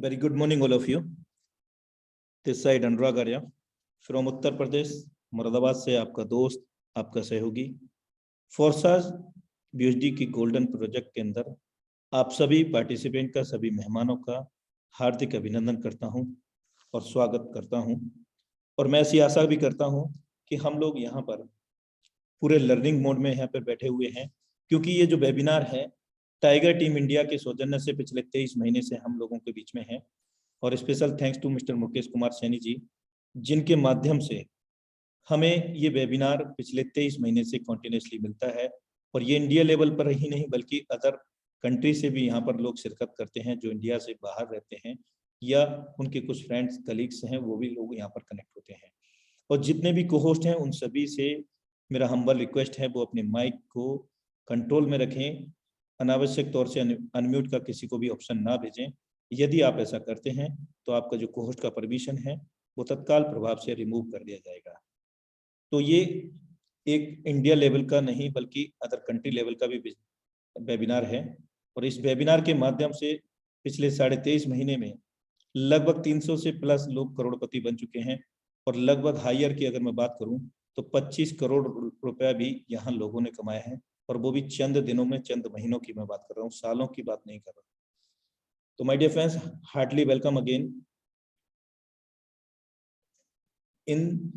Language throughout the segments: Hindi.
Very good morning, all of you. This side Anurag Arya from Uttar Pradesh Moradabad से आपका दोस्त, आपका सहयोगी। फोर्साज बीएचडी की गोल्डन प्रोजेक्ट के अंदर आप सभी पार्टिसिपेंट का, सभी मेहमानों का हार्दिक अभिनंदन करता हूं और स्वागत करता हूं। और मैं ऐसी आशा भी करता हूं कि हम लोग यहाँ पर पूरे लर्निंग मोड में यहाँ पर बैठे हुए हैं, क्योंकि ये जो वेबिनार है टाइगर टीम इंडिया के सौजन्य से पिछले 23 महीने से हम लोगों के बीच में है। और special thanks to mister Mukesh Kumar Saini ji, जिनके माध्यम से हमें ये वेबिनार पिछले 23 महीने से कंटिन्यूसली मिलता है। और ये इंडिया लेवल पर ही नहीं बल्कि अदर कंट्री से भी यहाँ पर लोग शिरकत करते हैं जो इंडिया से बाहर रहते हैं, या उनके कुछ फ्रेंड्स कलीग्स हैं, वो भी लोग यहाँ पर कनेक्ट होते हैं। और जितने भी को-होस्ट हैं उन सभी से मेरा हम्बल रिक्वेस्ट है वो अपने माइक को कंट्रोल में रखें, अनावश्यक तौर से अनम्यूट का किसी को भी ऑप्शन ना भेजें। यदि आप ऐसा करते हैं तो आपका जो को-होस्ट का परमिशन है वो तत्काल प्रभाव से रिमूव कर दिया जाएगा। तो ये एक इंडिया लेवल का नहीं बल्कि अदर कंट्री लेवल का भी वेबिनार है। और इस वेबिनार के माध्यम से पिछले 23.5 महीने में लगभग 300 से प्लस लोग करोड़पति बन चुके हैं। और लगभग हायर की अगर मैं बात करूं तो 25 करोड़ रुपया भी यहाँ लोगों ने कमाया है, और वो भी चंद दिनों में, चंद महीनों की मैं बात कर रहा हूँ, सालों की बात नहीं कर रहा। तो my dear friends, heartly welcome again in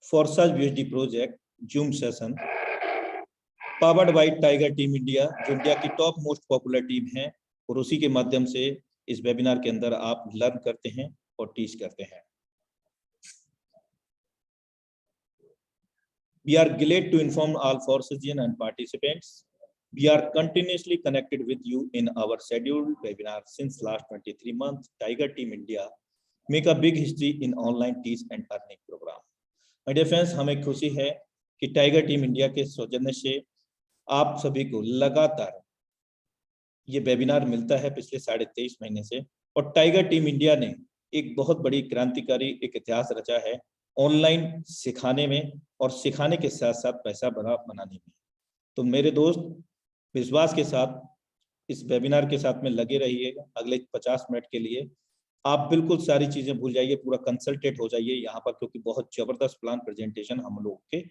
Forsage BHD project Zoom session powered by tiger team India, जो इंडिया की टॉप मोस्ट पॉपुलर टीम है। और उसी के माध्यम से इस वेबिनार के अंदर आप लर्न करते हैं और टीच करते हैं। We are glad to inform all Forsagian and participants. We are continuously connected with you in our scheduled webinar since last 23 months. Tiger Team India make a big history in online teach and earning program. My dear friends, हमें खुशी है कि टाइगर टीम इंडिया के सौजन्य से आप सभी को लगातार ये वेबिनार मिलता है पिछले 23.5 महीने से। और टाइगर टीम इंडिया ने एक बहुत बड़ी क्रांतिकारी एक इतिहास रचा है ऑनलाइन सिखाने में, और सिखाने के साथ साथ पैसा बनाने में। तो मेरे दोस्त विश्वास के साथ इस वेबिनार के साथ में लगे रहिएगा अगले 50 मिनट के लिए। आप बिल्कुल सारी चीजें भूल जाइए, पूरा कंसल्टेट हो जाइए यहाँ पर, क्योंकि बहुत जबरदस्त प्लान प्रेजेंटेशन हम लोग के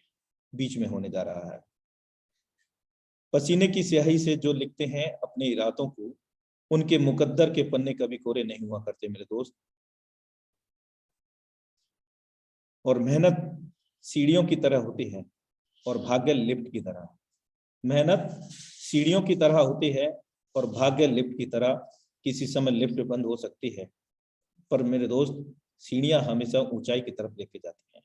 बीच में होने जा रहा है। पसीने की स्याही से जो लिखते हैं अपने इरादों को, उनके मुकद्दर के पन्ने कभी कोरे नहीं हुआ करते मेरे दोस्त। और मेहनत सीढ़ियों की तरह होती है और भाग्य लिफ्ट की तरह। मेहनत सीढ़ियों की तरह होती है और भाग्य लिफ्ट की तरह। किसी समय लिफ्ट बंद हो सकती है, पर मेरे दोस्त सीढ़ियां हमेशा ऊंचाई की तरफ लेके जाती हैं।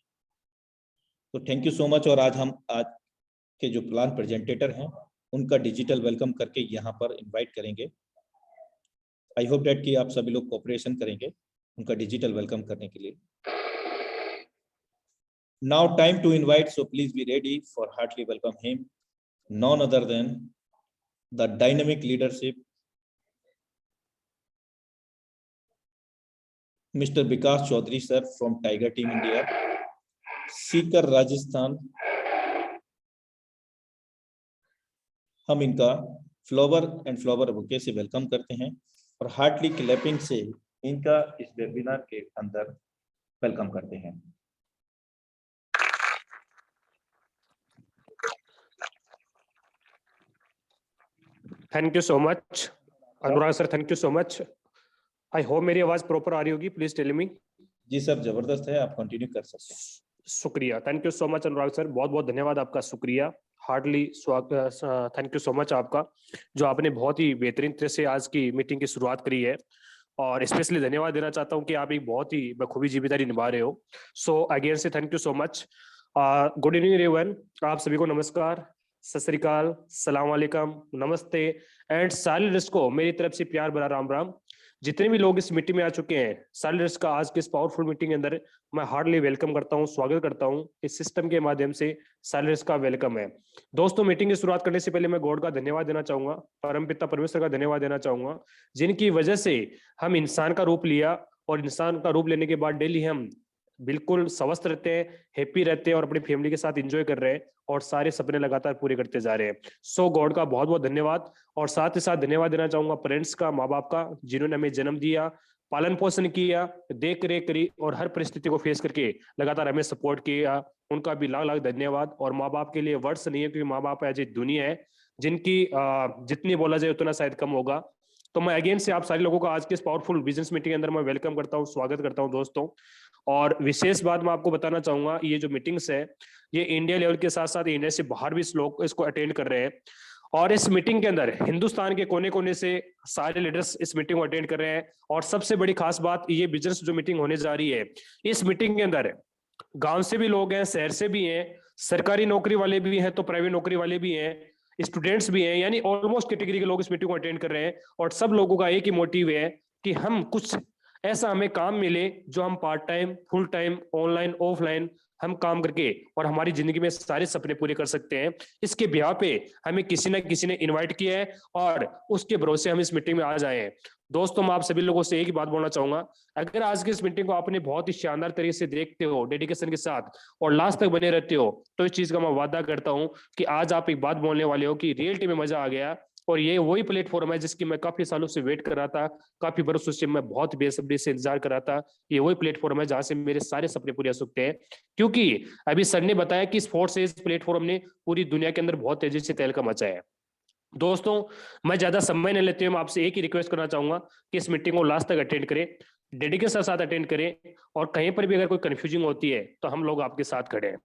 तो थैंक यू सो मच। और आज हम के जो प्लान प्रेजेंटेटर हैं उनका डिजिटल वेलकम करके यहाँ पर इनवाइट करेंगे। आई होप डेट कि आप सभी लोग कोऑपरेशन करेंगे उनका डिजिटल वेलकम करने के लिए। Now time to invite, so please be ready for heartily welcome him, none other than the dynamic leadership, Mr. Vikas Chaudhary sir from Tiger Team India, Sikar Rajasthan। हम इनका फ्लावर एंड फ्लावर बुके से वेलकम करते हैं और हार्टली क्लैपिंग से इनका इस वेबिनार के अंदर वेलकम करते हैं। Thank you so much Anurag sir, thank you so much. I hope मेरी आवाज प्रॉपर आ रही होगी, प्लीज टेल मी। जी सर, जबरदस्त है, आप कंटिन्यू कर सकते हैं। शुक्रिया, thank you so much Anurag sir, बहुत बहुत धन्यवाद आपका, शुक्रिया, हार्डली स्वागत, थैंक यू सो मच आपका, जो आपने बहुत ही बेहतरीन तरह से आज की मीटिंग की शुरुआत करी है। और स्पेशली धन्यवाद देना चाहता हूं कि आप एक बहुत ही बखूबी जिम्मेदारी निभा रहे हो। सो अगेन से thank you so much. Good evening everyone, आप सभी को नमस्कार, सत श्री अकाल, सलाम वालेकुम, नमस्ते एंड सारे को मेरी तरफ से प्यार भरा राम राम। जितने भी लोग इस मीटिंग में आ चुके हैं, सारे का आज के इस पावरफुल मीटिंग के अंदर मैं हार्डली वेलकम करता हूं, स्वागत करता हूं। इस सिस्टम के माध्यम से सारे का वेलकम है। दोस्तों, मीटिंग की शुरुआत करने से पहले मैं गॉड का धन्यवाद देना चाहूंगा, परमपिता परमेश्वर का धन्यवाद देना चाहूंगा, जिनकी वजह से हम इंसान का रूप लिया, और इंसान का रूप लेने के बाद डेली हम बिल्कुल स्वस्थ रहते हैं, हैप्पी रहते हैं और अपनी फैमिली के साथ एंजॉय कर रहे हैं और सारे सपने लगातार पूरे करते जा रहे हैं। सो गॉड का बहुत बहुत धन्यवाद। और साथ ही साथ धन्यवाद देना चाहूंगा पेरेंट्स का, माँ बाप का, जिन्होंने हमें जन्म दिया, पालन पोषण किया, देख रेख करी और हर परिस्थिति को फेस करके लगातार हमें सपोर्ट किया, उनका भी लाख लाख धन्यवाद। और माँ बाप के लिए वर्ड्स नहीं है, क्योंकि माँ बाप ऐसी दुनिया है जिनकी जितनी बोला जाए उतना शायद कम होगा। तो मैं अगेन से आप सारे लोगों का आज के इस पावरफुल बिजनेस मीटिंग के अंदर मैं वेलकम करता हूँ, स्वागत करता हूँ दोस्तों। और विशेष बात मैं आपको बताना चाहूंगा, ये जो मीटिंग्स है ये इंडिया लेवल के साथ साथ इंडिया से बाहर भी लोग इसको अटेंड कर रहे हैं। और इस मीटिंग के अंदर हिंदुस्तान के कोने कोने से सारे लीडर्स इस मीटिंग को अटेंड कर रहे हैं। और सबसे बड़ी खास बात, ये बिजनेस जो मीटिंग होने जा रही है, इस मीटिंग के अंदर गांव से भी लोग हैं, शहर से भी हैं, सरकारी नौकरी वाले भी हैं तो प्राइवेट नौकरी वाले भी हैं, स्टूडेंट्स भी हैं, यानी ऑलमोस्ट कैटेगरी के लोग इस मीटिंग को अटेंड कर रहे हैं। और सब लोगों का एक ही मोटिव है कि हम कुछ ऐसा हमें काम मिले जो हम part time, full time, online, offline हम काम करके और हमारी जिंदगी में सारे सपने पूरे कर सकते हैं। इसके ब्याह पे हमें किसी ना किसी ने इनवाइट किया है और उसके भरोसे हम इस मीटिंग में आज आए हैं। दोस्तों मैं आप सभी लोगों से एक ही बात बोलना चाहूंगा, अगर आज की इस मीटिंग को आपने बहुत ही शानदार तरीके से देखते हो, डेडिकेशन के साथ और लास्ट तक बने रहते हो, तो इस चीज का मैं वादा करता हूं कि आज आप एक बात बोलने वाले हो कि रियलिटी में मजा आ गया। और ये वही प्लेटफॉर्म है जिसकी मैं काफी सालों से वेट कर रहा था, काफी बरसों से मैं बहुत बेसब्री से इंतजार कर रहा था। ये वही प्लेटफॉर्म है जहां से मेरे सारे सपने पूरे हो सकते हैं, क्योंकि अभी सर ने बताया कि स्पोर्ट्स एज प्लेटफॉर्म ने पूरी दुनिया के अंदर बहुत तेजी से तहलका मचाया है। दोस्तों मैं ज्यादा समय नहीं लेते हुए मैं आपसे एक ही रिक्वेस्ट करना चाहूंगा कि इस मीटिंग को लास्ट तक अटेंड करें, डेडिकेशन के साथ अटेंड करें, और कहीं पर भी अगर कोई कंफ्यूजिंग होती है तो हम लोग आपके साथ खड़े हैं।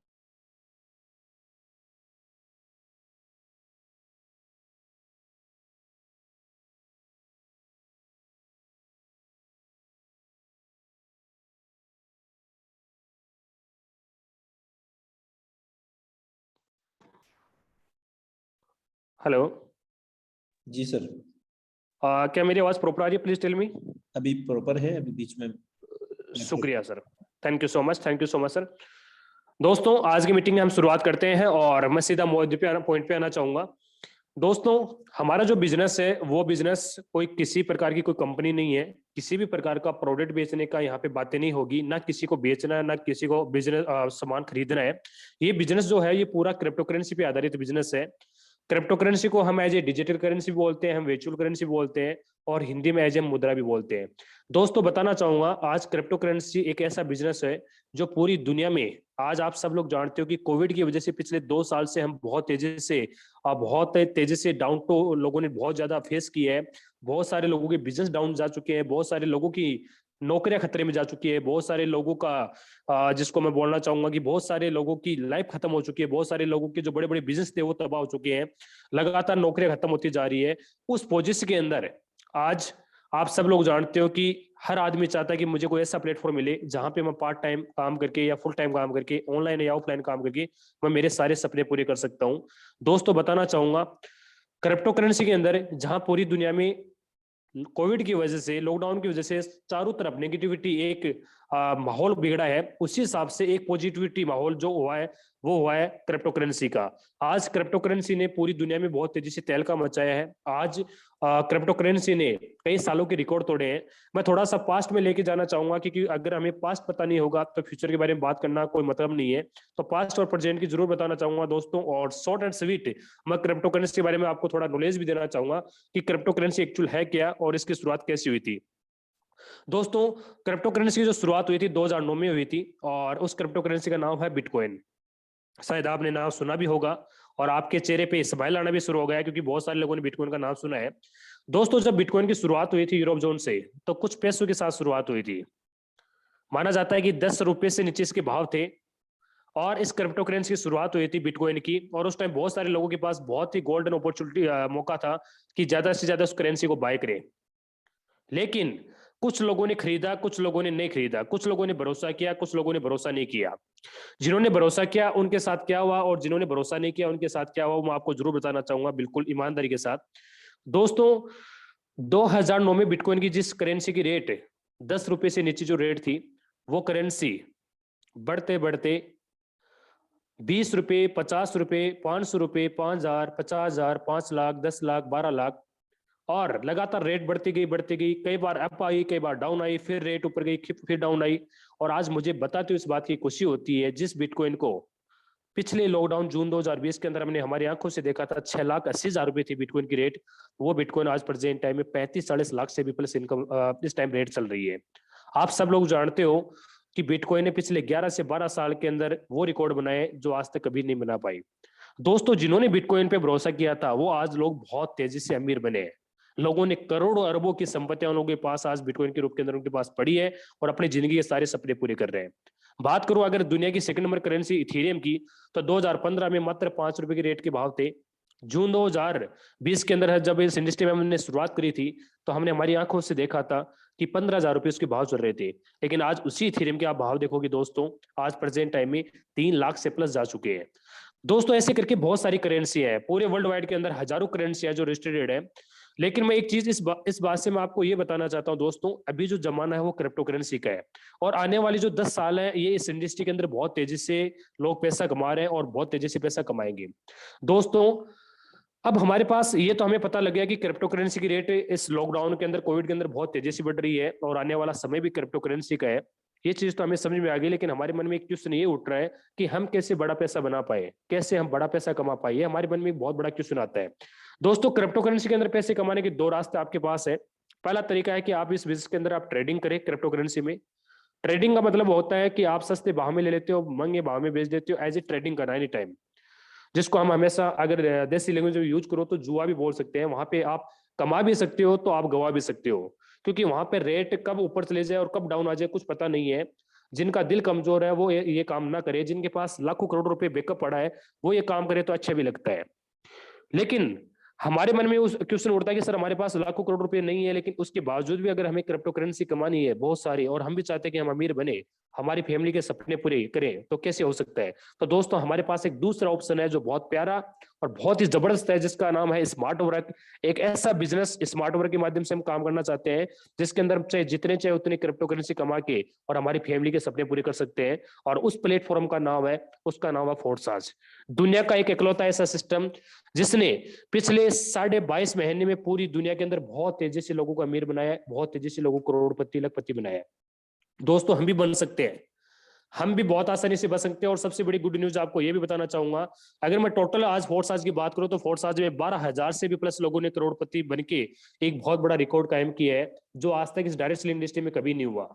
हेलो, जी सर। क्या मेरी आवाज प्रॉपर आ रही है? Please tell me. अभी प्रॉपर है, अभी बीच में शुक्रिया sir, thank you so much, thank you so much sir. दोस्तों आज की मीटिंग में हम शुरुआत करते हैं और मैं सीधा पॉइंट पे आना चाहूंगा। दोस्तों हमारा जो बिजनेस है वो बिजनेस कोई किसी प्रकार की कोई कंपनी नहीं है, किसी भी प्रकार का प्रोडक्ट बेचने का यहाँ पे बातें नहीं होगी, ना किसी को बेचना है ना किसी को बिजनेस सामान खरीदना है। ये बिजनेस जो है ये पूरा क्रिप्टो करेंसी पे आधारित बिजनेस है। क्रिप्टो करेंसी को हम एज ए डिजिटल करेंसी बोलते हैं, हम वर्चुअल करेंसी बोलते हैं और हिंदी में एज ए मुद्रा भी बोलते हैं। दोस्तों बताना चाहूंगा आज क्रिप्टो करेंसी एक ऐसा बिजनेस है जो पूरी दुनिया में, आज आप सब लोग जानते हो कि कोविड की वजह से पिछले 2 साल से हम बहुत तेजी से डाउन टू लोगों ने बहुत ज्यादा फेस किया है। बहुत सारे लोगों के बिजनेस डाउन जा चुके हैं, बहुत सारे लोगों की नौकरियां खतरे में जा चुकी है, बहुत सारे लोगों का जिसको मैं बोलना चाहूंगा कि बहुत सारे लोगों की लाइफ खत्म हो चुकी है, बहुत सारे लोगों के जो बड़े बड़े बिजनेस थे वो तबाह हो चुके हैं, लगातार नौकरियां खत्म होती जा रही है। उस पोजिशन के अंदर आज आप सब लोग जानते हो कि हर आदमी चाहता है कि मुझे कोई ऐसा प्लेटफॉर्म मिले जहां पे मैं पार्ट टाइम काम करके या फुल टाइम काम करके, ऑनलाइन या ऑफलाइन काम करके मैं मेरे सारे सपने पूरे कर सकता हूं। दोस्तों बताना चाहूंगा क्रिप्टो करेंसी के अंदर जहां पूरी दुनिया में कोविड की वजह से, लॉकडाउन की वजह से चारों तरफ नेगेटिविटी एक माहौल बिगड़ा है, उसी हिसाब से एक पॉजिटिविटी माहौल जो हुआ है वो हुआ है क्रिप्टो करेंसी का। आज क्रिप्टो करेंसी ने पूरी दुनिया में बहुत तेजी से तहलका मचाया है। आज क्रिप्टो करेंसी ने कई सालों के रिकॉर्ड तोड़े हैं। मैं थोड़ा सा पास्ट में लेके जाना चाहूंगा क्योंकि अगर हमें पास्ट पता नहीं होगा तो फ्यूचर के बारे में बात करना कोई मतलब नहीं है। तो पास्ट और प्रेजेंट की जरूर बताना चाहूंगा दोस्तों, और शॉर्ट एंड स्वीट मैं क्रिप्टो करेंसी के बारे में आपको थोड़ा नॉलेज भी देना चाहूंगा कि क्रिप्टो करेंसी एक्चुअल है क्या और इसकी शुरुआत कैसी हुई थी। दोस्तों क्रिप्टो करेंसी की जो शुरुआत हुई थी 2009 में हुई थी और उस क्रिप्टो करेंसी का नाम है बिटकॉइन। शायद आपने नाम सुना भी होगा और आपके चेहरे पे स्माइल आना भी शुरू हो गया है क्योंकि बहुत सारे लोगों ने बिटकॉइन का नाम सुना है। दोस्तों जब बिटकॉइन की शुरुआत हुई थी यूरोप जोन से, तो कुछ पैसों के साथ शुरुआत हुई थी। माना जाता है कि 10 रुपए से नीचे इसके भाव थे और इस क्रिप्टो करेंसी की शुरुआत हुई थी बिटकॉइन की। और उस टाइम बहुत सारे लोगों के पास बहुत ही गोल्डन अपॉर्चुनिटी मौका था कि ज्यादा से ज्यादा उस करेंसी को बाय करें। लेकिन कुछ लोगों ने खरीदा, कुछ लोगों ने नहीं खरीदा, कुछ लोगों ने भरोसा किया, कुछ लोगों ने भरोसा नहीं किया। जिन्होंने भरोसा किया उनके साथ क्या हुआ और जिन्होंने भरोसा नहीं किया उनके साथ क्या हुआ, मैं आपको जरूर बताना चाहूंगा बिल्कुल ईमानदारी के साथ। दोस्तों 2009 में बिटकॉइन की जिस करेंसी की रेट 10 रुपए से नीचे जो रेट थी, वो करेंसी बढ़ते बढ़ते 20 रुपए, 50 रुपए, 500 रुपए, 5,000, 50,000, 5 लाख, 10 लाख, 12 लाख और लगातार रेट बढ़ती गई। कई बार अप आई, कई बार डाउन आई, फिर रेट ऊपर गई, फिर डाउन आई। और आज मुझे बताते हुए इस बात की खुशी होती है, जिस बिटकॉइन को पिछले लॉकडाउन जून 2020 के अंदर हमने हमारी आंखों से देखा था 6,80,000 रुपए थी बिटकॉइन की रेट। वो बिटकॉइन आज प्रेजेंट टाइम में 35-40 लाख से भी प्लस इनकम इस टाइम रेट चल रही है। आप सब लोग जानते हो कि बिटकॉइन ने पिछले 11 से 12 साल के अंदर वो रिकॉर्ड बनाए जो आज तक कभी नहीं बना पाई। दोस्तों, जिन्होंने बिटकॉइन पे भरोसा किया था वो आज लोग बहुत तेजी से अमीर बने हैं। लोगों ने करोड़ों अरबों की संपत्तियां उन लोगों के पास आज बिटकॉइन के रूप के अंदर उनके पास पड़ी है और अपनी जिंदगी के सारे सपने पूरे कर रहे हैं। बात करूं अगर दुनिया की सेकंड नंबर करेंसी इथेरियम की, तो 2015 में मात्र 5 रुपए के रेट के भाव थे। जून 2020 के अंदर जब इस इंडस्ट्री में हमने शुरुआत करी थी तो हमने हमारी आंखों से देखा था कि 15,000 रुपए उसके भाव चल रहे थे। लेकिन आज उसी इथेरियम के आप भाव देखोगे दोस्तों, आज प्रेजेंट टाइम में 3 लाख से प्लस जा चुके हैं। दोस्तों, ऐसे करके बहुत सारी करेंसी है, पूरे वर्ल्ड वाइड के अंदर हजारों करेंसी है जो रजिस्टर्ड है। लेकिन मैं एक चीज इस बात से मैं आपको ये बताना चाहता हूं दोस्तों, अभी जो जमाना है वो क्रिप्टो करेंसी का है और आने वाली जो 10 साल है ये इस इंडस्ट्री के अंदर बहुत तेजी से लोग पैसा कमा रहे हैं और बहुत तेजी से पैसा कमाएंगे। दोस्तों, अब हमारे पास ये तो हमें पता लग गया कि क्रिप्टो करेंसी की रेट इस लॉकडाउन के अंदर, कोविड के अंदर बहुत तेजी से बढ़ रही है और आने वाला समय भी क्रिप्टो करेंसी का है। ये चीज तो हमें समझ में आ गई, लेकिन हमारे मन में एक क्वेश्चन ये उठ रहा है कि हम कैसे बड़ा पैसा बना पाए, कैसे हम बड़ा पैसा कमा पाए। हमारे मन में एक बहुत बड़ा क्वेश्चन आता है। दोस्तों, क्रिप्टो करेंसी के अंदर पैसे कमाने के 2 रास्ते आपके पास है। पहला तरीका है कि आप इस बिजनेस के अंदर आप ट्रेडिंग करें क्रिप्टो करेंसी में। ट्रेडिंग का मतलब होता है कि आप सस्ते भाव में ले लेते हो, महंगे भाव में बेच देते हो, एज ए ट्रेडिंग करना एनी टाइम, जिसको हम हमेशा अगर देसी लैंग्वेज में यूज करो तो जुआ भी बोल सकते हैं। वहां पे आप कमा भी सकते हो तो आप गवा भी सकते हो, क्योंकि वहां पे रेट कब ऊपर चले जाए और कब डाउन आ जाए कुछ पता नहीं है। जिनका दिल कमजोर है वो ये काम ना करे, जिनके पास लाखों करोड़ रुपए बैकअप पड़ा है वो ये काम करे तो अच्छा भी लगता है। लेकिन हमारे मन में उस क्वेश्चन उठता है कि सर हमारे पास लाखों करोड़ रुपए नहीं है, लेकिन उसके बावजूद भी अगर हमें क्रिप्टो करेंसी कमानी है बहुत सारी और हम भी चाहते हैं कि हम अमीर बने, हमारी फैमिली के सपने पूरे करें, तो कैसे हो सकता है? तो दोस्तों, हमारे पास एक दूसरा ऑप्शन है जो बहुत प्यारा और बहुत ही जबरदस्त है, जिसका नाम है स्मार्ट वर्क। एक ऐसा बिजनेस स्मार्ट वर्क के माध्यम से हम काम करना चाहते हैं जिसके अंदर चाहे जितने चाहे उतनी क्रिप्टो करेंसी कमा के और हमारी फैमिली के सपने पूरे कर सकते हैं। और उस प्लेटफॉर्म का नाम है, उसका नाम है फोर्साज। दुनिया का एक इकलौता ऐसा सिस्टम जिसने पिछले 22.5 महीने में पूरी दुनिया के अंदर बहुत तेजी से लोगों को अमीर बनाया है, बहुत तेजी से लोगों को करोड़पति लखपति बनाया है। दोस्तों, हम भी बन सकते हैं, हम भी बहुत आसानी से बन सकते हैं। और सबसे बड़ी गुड न्यूज आपको यह भी बताना चाहूंगा, अगर मैं टोटल आज फोर्साज की बात करूं तो फोर्साज में 12,000 से भी प्लस लोगों ने करोड़पति बन के एक बहुत बड़ा रिकॉर्ड कायम किया है जो आज तक इस डायरेक्ट सेलिंग इंडस्ट्री में कभी नहीं हुआ।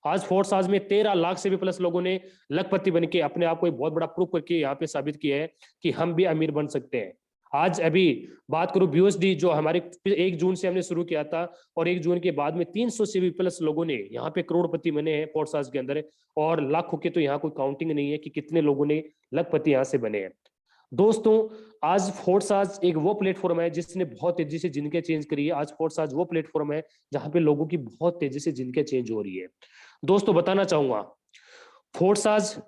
आज फोर्साज में 13 लाख से भी प्लस लोगों ने लखपति बन के अपने आप को एक बहुत बड़ा प्रूफ करके यहाँ पे साबित किया है कि हम भी अमीर बन सकते हैं। आज अभी बात करूं BUSD जो हमारे 1 जून से हमने शुरू किया था और 1 जून के बाद में 300 से भी प्लस लोगों ने यहाँ पे करोड़पति बने हैं फोर्साज के अंदर, और लाखों के तो यहाँ कोई काउंटिंग नहीं है कि कितने लोगों ने लखपति यहाँ से बने हैं। दोस्तों, आज फोर्साज एक वो प्लेटफॉर्म है जिसने बहुत तेजी से जिंदगी चेंज करी है। आज फोर्साज वो प्लेटफॉर्म है जहां पे लोगों की बहुत तेजी से जिंदगी चेंज हो रही है। दोस्तों, बताना चाहूंगा फोर्साज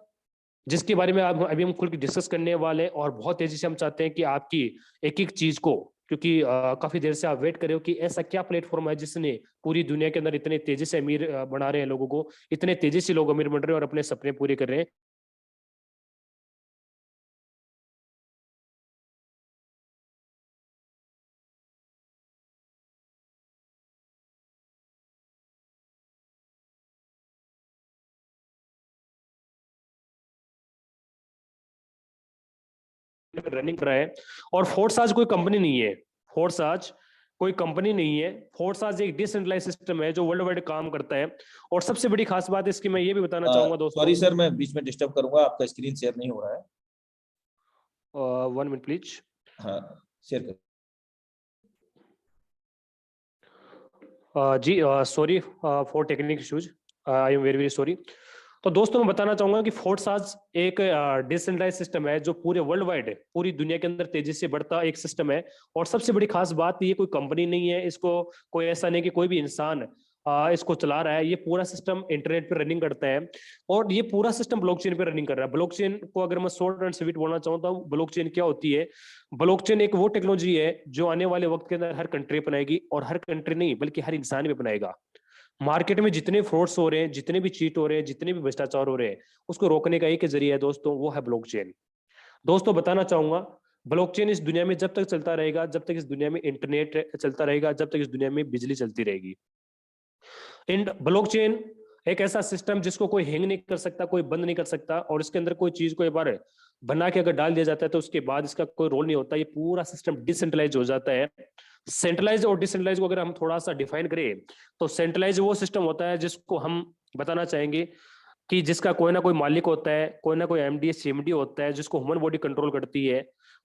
जिसके बारे में अभी हम खुल के डिस्कस करने वाले हैं और बहुत तेजी से हम चाहते हैं कि आपकी एक एक चीज को, क्योंकि काफी देर से आप वेट कर रहे हो कि ऐसा क्या प्लेटफॉर्म है जिसने पूरी दुनिया के अंदर इतने तेजी से अमीर बना रहे हैं लोगों को, इतने तेजी से लोग अमीर बन रहे हैं और अपने सपने पूरे कर रहे हैं। रनिंग कर रहा है और फोर्साज कोई कंपनी नहीं है, फोर्साज कोई कंपनी नहीं है, फोर्साज एक डिसेंट्रलाइज सिस्टम है जो वर्ल्ड वाइड काम करता है। और सबसे बड़ी खास बात इसकी मैं ये भी बताना चाहूंगा दोस्तों। सॉरी सर, मैं बीच में डिस्टर्ब करूंगा, आपका स्क्रीन शेयर नहीं हो रहा है। 1 मिनट प्लीज। हाँ, शेयर कर। जी, sorry for technical issues, I am very very sorry. तो दोस्तों, मैं बताना चाहूंगा कि फोर्साज एक डिसेंट्रलाइज सिस्टम है जो पूरे वर्ल्ड वाइड पूरी दुनिया के अंदर तेजी से बढ़ता एक सिस्टम है। और सबसे बड़ी खास बात, ये कोई कंपनी नहीं है, इसको कोई ऐसा नहीं कि कोई भी इंसान इसको चला रहा है। ये पूरा सिस्टम इंटरनेट पे रनिंग करता है और ये पूरा सिस्टम ब्लॉकचेन पे रनिंग कर रहा है। ब्लॉकचेन को अगर मैं शॉर्ट एंड स्वीट बोलना चाहता हूँ, ब्लॉकचेन क्या होती है? ब्लॉकचेन एक वो टेक्नोलॉजी है जो आने वाले वक्त के अंदर हर कंट्री अपनाएगी, और हर कंट्री नहीं बल्कि हर इंसान भी अपनाएगा। मार्केट में जितने फ्रॉड्स हो रहे हैं, जितने भी चीट हो रहे हैं, जितने भी भ्रष्टाचार हो रहे हैं, उसको रोकने का एक ही जरिया है दोस्तों, वो है ब्लॉकचेन। दोस्तों, बताना चाहूंगा, ब्लॉकचेन इस दुनिया में जब तक चलता रहेगा, जब तक इस दुनिया में इंटरनेट चलता रहेगा, जब तक इस दुनिया में बिजली चलती रहेगी। इन ब्लॉकचेन एक ऐसा सिस्टम जिसको कोई हैंग नहीं कर सकता, कोई बंद नहीं कर सकता, और इसके अंदर कोई चीज को एक बार बना के अगर डाल दिया जाता है तो उसके बाद इसका कोई रोल नहीं होता। ये पूरा सिस्टम डिसेंट्रलाइज हो जाता है। सेंट्रलाइज और डिसेंट्रलाइज को अगर हम थोड़ा सा डिफाइन करें तो सेंट्रलाइज वो सिस्टम होता है जिसको हम बताना चाहेंगे कि जिसका कोई ना कोई मालिक होता है, कोई ना कोई एमडी सीएमडी होता है, जिसको ह्यूमन बॉडी कंट्रोल करती है।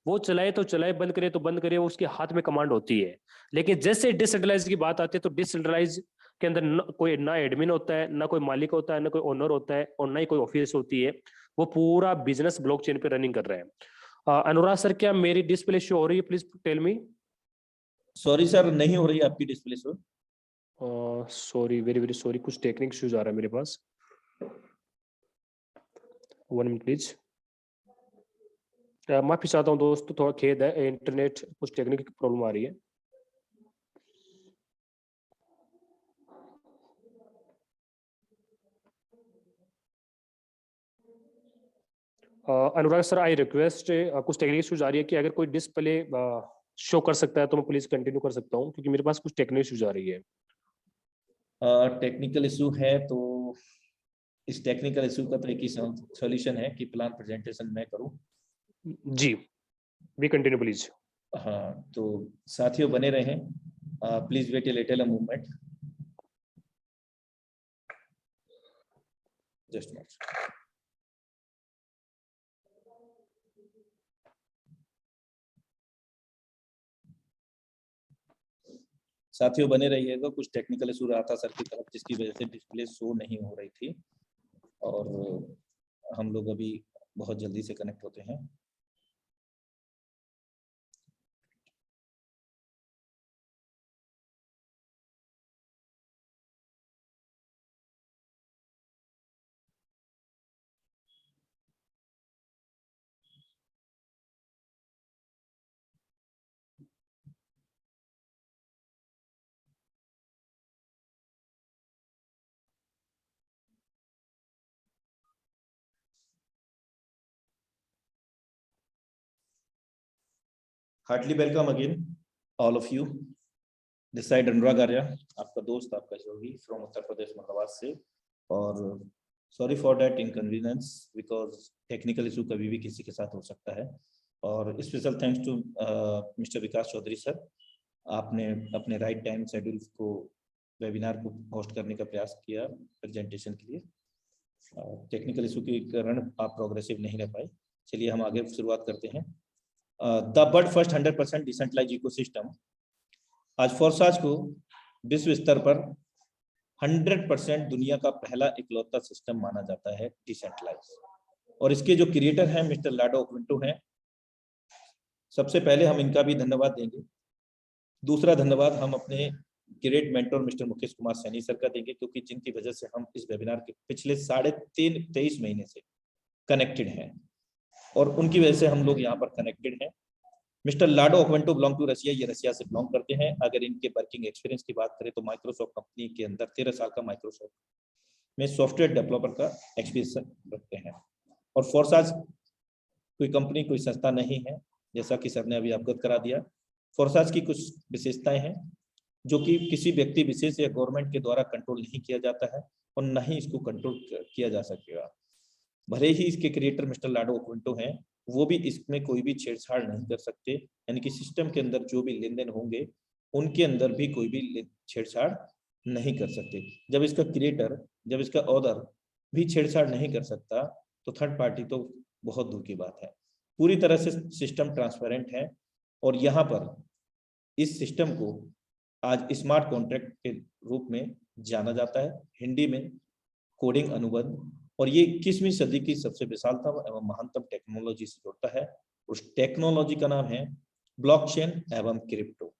वो चलाए तो चलाए, बंद करे तो बंद करे, वो उसके हाथ में कमांड होती है। लेकिन जैसे डिसेंट्रलाइज की बात आती है तो डिसेंट्रलाइज के अंदर कोई ना एडमिन होता है, ना कोई मालिक होता है, ना कोई ओनर होता है, और ना ही कोई ऑफिस होती है। वो पूरा बिजनेस ब्लॉकचेन पे रनिंग कर रहा है। अनुराग सर, क्या मेरी डिस्प्ले शो हो रही है? Please tell me. Sorry sir, नहीं हो रही है आपकी display show. Sorry, very very sorry, कुछ टेक्निक इश्यूज आ रहा है मेरे पास। 1 मिनट प्लीज। माफी चाहता हूँ दोस्तों, थोड़ा खेद है, इंटरनेट कुछ टेक्निकल प्रॉब्लम आ रही है। अनुराग सर, आई रिक्वेस्ट, कुछ टेक्निकल इश्यूज आ रही है कि अगर कोई डिस्प्ले शो कर सकता है तो मैं प्लीज कंटिन्यू कर सकता हूँ, क्योंकि मेरे पास कुछ टेक्निकल इश्यूज आ रही है। टेक्निकल इशू है तो इस टेक्निकल इशू का तो एक ही सॉल्यूशन है कि प्लान प्रेजेंटेशन मैं करूं। जी, वी कंटिन्यू प्लीज। हाँ, तो साथियों बने रहें, please wait a little movement, just minute. साथियों बने रहिएगा, कुछ टेक्निकल इशू रहा था सर की तरफ जिसकी वजह से डिस्प्ले शो नहीं हो रही थी, और हम लोग अभी बहुत जल्दी से कनेक्ट होते हैं। Heartly welcome again all of you. This side Anurag Arya, आपका दोस्त, आपका सहयोगी फ्रॉम उत्तर प्रदेश मुरादाबाद से। और sorry for that inconvenience, because technical issue कभी भी किसी के साथ हो सकता है। और special thanks to mister Vikas Chaudhary sir, आपने अपने राइट टाइम शेड्यूल को, वेबिनार को होस्ट करने का प्रयास किया प्रेजेंटेशन के लिए। टेक्निकल इशू के कारण आप प्रोग्रेसिव नहीं रह पाए। चलिए हम आगे शुरुआत करते हैं। The world first 100% decentralise ecosystem, आज फोर्साज को विश्व स्तर पर 100% दुनिया का पहला इकलौता सिस्टम माना जाता है डिसेंट्रलाइज। और इसके जो क्रिएटर हैं मिस्टर लाडो ओक्विंटो हैं। सबसे पहले हम इनका भी धन्यवाद देंगे। दूसरा धन्यवाद हम अपने great mentor mister Mukesh Kumar Saini sir का देंगे, क्योंकि जिनकी वजह से हम इस वेबिनार के पिछले 23 महीने से कनेक्टेड हैं, और उनकी वजह से हम लोग यहाँ पर कनेक्टेड हैं। Mister Lado Okvento belong to Russia, ये रशिया से बिलोंग करते हैं। अगर इनके वर्किंग एक्सपीरियंस की बात करें तो माइक्रोसॉफ्ट कंपनी के अंदर 13 साल का माइक्रोसॉफ्ट में सॉफ्टवेयर डेवलपर का एक्सपीरियंस रखते हैं। और फोर्साज कोई कंपनी, कोई संस्था नहीं है, जैसा कि सर ने अभी अवगत करा दिया। फोर्साज की कुछ विशेषताएं हैं जो कि किसी व्यक्ति विशेष या गवर्नमेंट के द्वारा कंट्रोल नहीं किया जाता है, और न ही इसको कंट्रोल किया जा सकेगा। भले ही इसके क्रिएटर मिस्टर लाडो ओक्विंटो हैं, वो भी इसमें कोई भी छेड़छाड़ नहीं कर सकते, यानी कि सिस्टम के अंदर जो भी लेन देन होंगे उनके अंदर भी कोई भी छेड़छाड़ नहीं कर सकते। जब इसका क्रिएटर, जब इसका ऑथर भी छेड़छाड़ नहीं कर सकता तो थर्ड पार्टी तो बहुत दूर की बात है। पूरी तरह से सिस्टम ट्रांसपेरेंट है, और यहाँ पर इस सिस्टम को आज स्मार्ट कॉन्ट्रैक्ट के रूप में जाना जाता है। हिंदी में कोडिंग अनुबंध, और ये 21वीं सदी की सबसे विशालतम एवं महानतम टेक्नोलॉजी से जुड़ता है। उस टेक्नोलॉजी का नाम है ब्लॉकचेन एवं क्रिप्टो।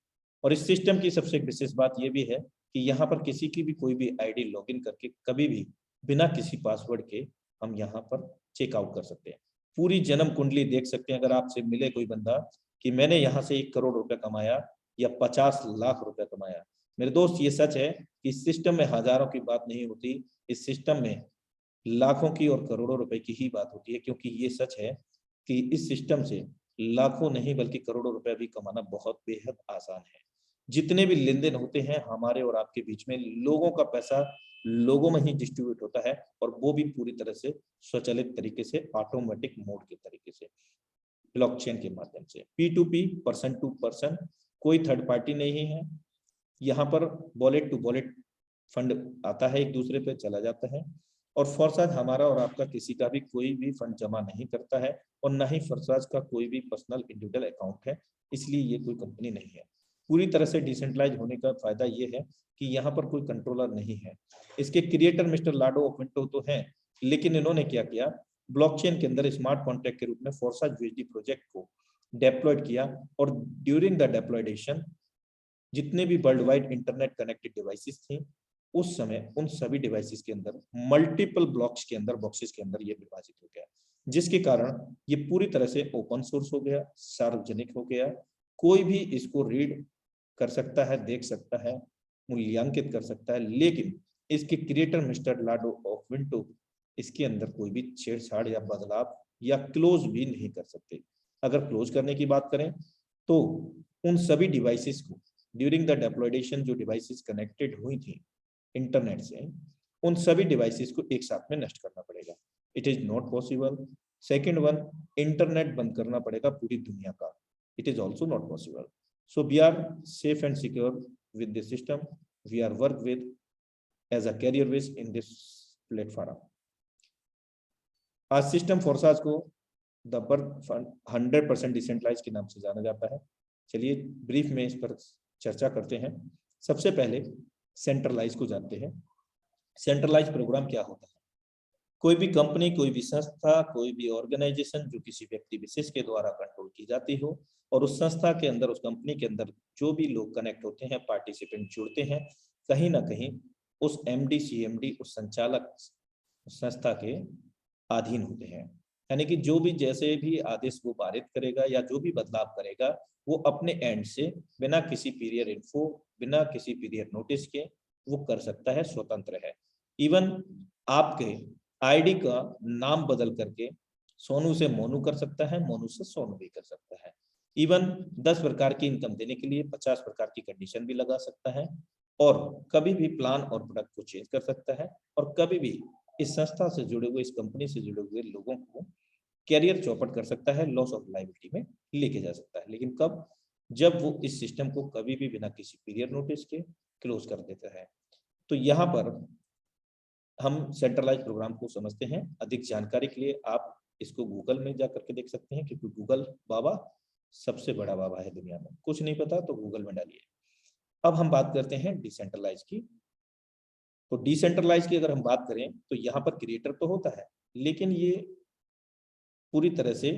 और इस सिस्टम की सबसे विशेष बात यह भी है कि यहाँ पर किसी की भी कोई भी आईडी लॉगिन करके कभी भी बिना किसी पासवर्ड के हम यहाँ पर चेकआउट कर सकते हैं। पूरी जन्म कुंडली देख सकते हैं। अगर आपसे मिले कोई बंदा कि मैंने यहाँ से 1 करोड़ रुपया कमाया या 50 लाख रुपया कमाया, मेरे दोस्त ये सच है कि इस सिस्टम में हजारों की बात नहीं होती, इस सिस्टम में लाखों की और करोड़ों रुपए की ही बात होती है। क्योंकि ये सच है कि इस सिस्टम से लाखों नहीं बल्कि करोड़ों रुपए भी कमाना बहुत बेहद आसान है। जितने भी लेन देन होते हैं हमारे और आपके बीच में, लोगों का पैसा लोगों में ही डिस्ट्रीब्यूट होता है, और वो भी पूरी तरह से स्वचालित तरीके से, ऑटोमेटिक मोड के तरीके से, ब्लॉकचेन के माध्यम से, P2P, पर्सन टू पर्सन, कोई थर्ड पार्टी नहीं है। यहाँ पर वॉलेट टू वॉलेट फंड आता है, एक दूसरे पे चला जाता है, और फॉरसाज हमारा और आपका किसी का भी कोई भी फंड जमा नहीं करता है, और ना ही फॉरसाज का कोई भी पर्सनल इंडिविजुअल अकाउंट है, इसलिए ये कोई कंपनी नहीं है। पूरी तरह से डिसेंट्रलाइज होने का फायदा ये है कि यहाँ पर कोई कंट्रोलर नहीं है। इसके क्रिएटर मिस्टर लाडो ओपिंटो तो हैं, लेकिन इन्होंने क्या किया, ब्लॉकचेन के अंदर स्मार्ट कॉन्ट्रैक्ट के रूप में फॉरसाज यूएसडी प्रोजेक्ट को डेप्लॉयड किया, और ड्यूरिंग द डेप्लॉयडेशन जितने भी world wide internet connected devices थे उस समय, उन सभी डिवाइसेस के अंदर मल्टीपल ब्लॉक्स के अंदर, बॉक्सेस के अंदर ये विभाजित हो गया, जिसके कारण ये पूरी तरह से ओपन सोर्स हो गया, सार्वजनिक हो गया, कोई भी इसको रीड कर सकता है, देख सकता है, मूल्यांकित कर सकता है। लेकिन इसके क्रिएटर मिस्टर लाडो ओपिंटो इसके अंदर कोई भी छेड़छाड़ या बदलाव या क्लोज भी नहीं कर सकते। अगर क्लोज करने की बात करें तो उन सभी डिवाइसेस को ड्यूरिंग द डेप्लॉयडेशन, जो डिवाइसेस कनेक्टेड हुई थी इंटरनेट से, उन सभी डिवाइसेस को एक साथ में नष्ट करना पड़ेगा। It is not possible. Second one, internet बंद करना पड़ेगा पूरी दुनिया का। It is also not possible. So we are safe and secure with this system. We are work with as a career base in this platform. आज सिस्टम फोर्साज को द बर्थ 100% डिसेंट्रलाइज के नाम से जाना जाता है। चलिए ब्रीफ में इस पर चर्चा करते हैं। सबसे पहले सेंट्रलाइज को जानते हैं। सेंट्रलाइज प्रोग्राम क्या होता है? कोई भी कंपनी, कोई भी संस्था, कोई भी ऑर्गेनाइजेशन जो किसी व्यक्ति विशेष के द्वारा कंट्रोल की जाती हो, और उस संस्था के अंदर, उस कंपनी के अंदर जो भी लोग कनेक्ट होते हैं, पार्टिसिपेंट जुड़ते हैं, कहीं ना कहीं उस एमडी, सीएमडी, उस संचालक संस्था के अधीन होते हैं। यानी कि जो भी जैसे भी आदेश वो पारित करेगा या जो भी बदलाव करेगा, वो अपने एंड से बिना किसी पीरियड इन्फो, बिना किसी पीरियड नोटिस के वो कर सकता है, स्वतंत्र है। इवन आपके आईडी का नाम बदल करके सोनू से मोनू कर सकता है, मोनू से सोनू भी कर सकता है। इवन 10 प्रकार की इनकम देने के लिए 50 प्रकार की कंडीशन भी लगा सकता है, और कभी भी प्लान और प्रोडक्ट को चेंज कर सकता है, और कभी भी इस संस्था से जुड़े हुए, इस कंपनी से जुड़े हुए लोगों को कैरियर चौपट कर सकता है, लॉस ऑफ लायबिलिटी में लेके जा सकता है। लेकिन कब? जब वो इस सिस्टम को कभी भी बिना किसी पीरियड नोटिस के क्लोज कर देता है। तो यहाँ पर हम सेंट्रलाइज प्रोग्राम को समझते हैं। अधिक जानकारी के लिए आप इसको गूगल में जाकर के देख सकते हैं, क्योंकि गूगल बाबा सबसे बड़ा बाबा है दुनिया में। कुछ नहीं पता तो गूगल में डालिए। अब हम बात करते हैं डिसेंट्रलाइज की। तो डिसेंट्रलाइज की अगर हम बात करें तो यहाँ पर क्रिएटर तो होता है, लेकिन ये पूरी तरह से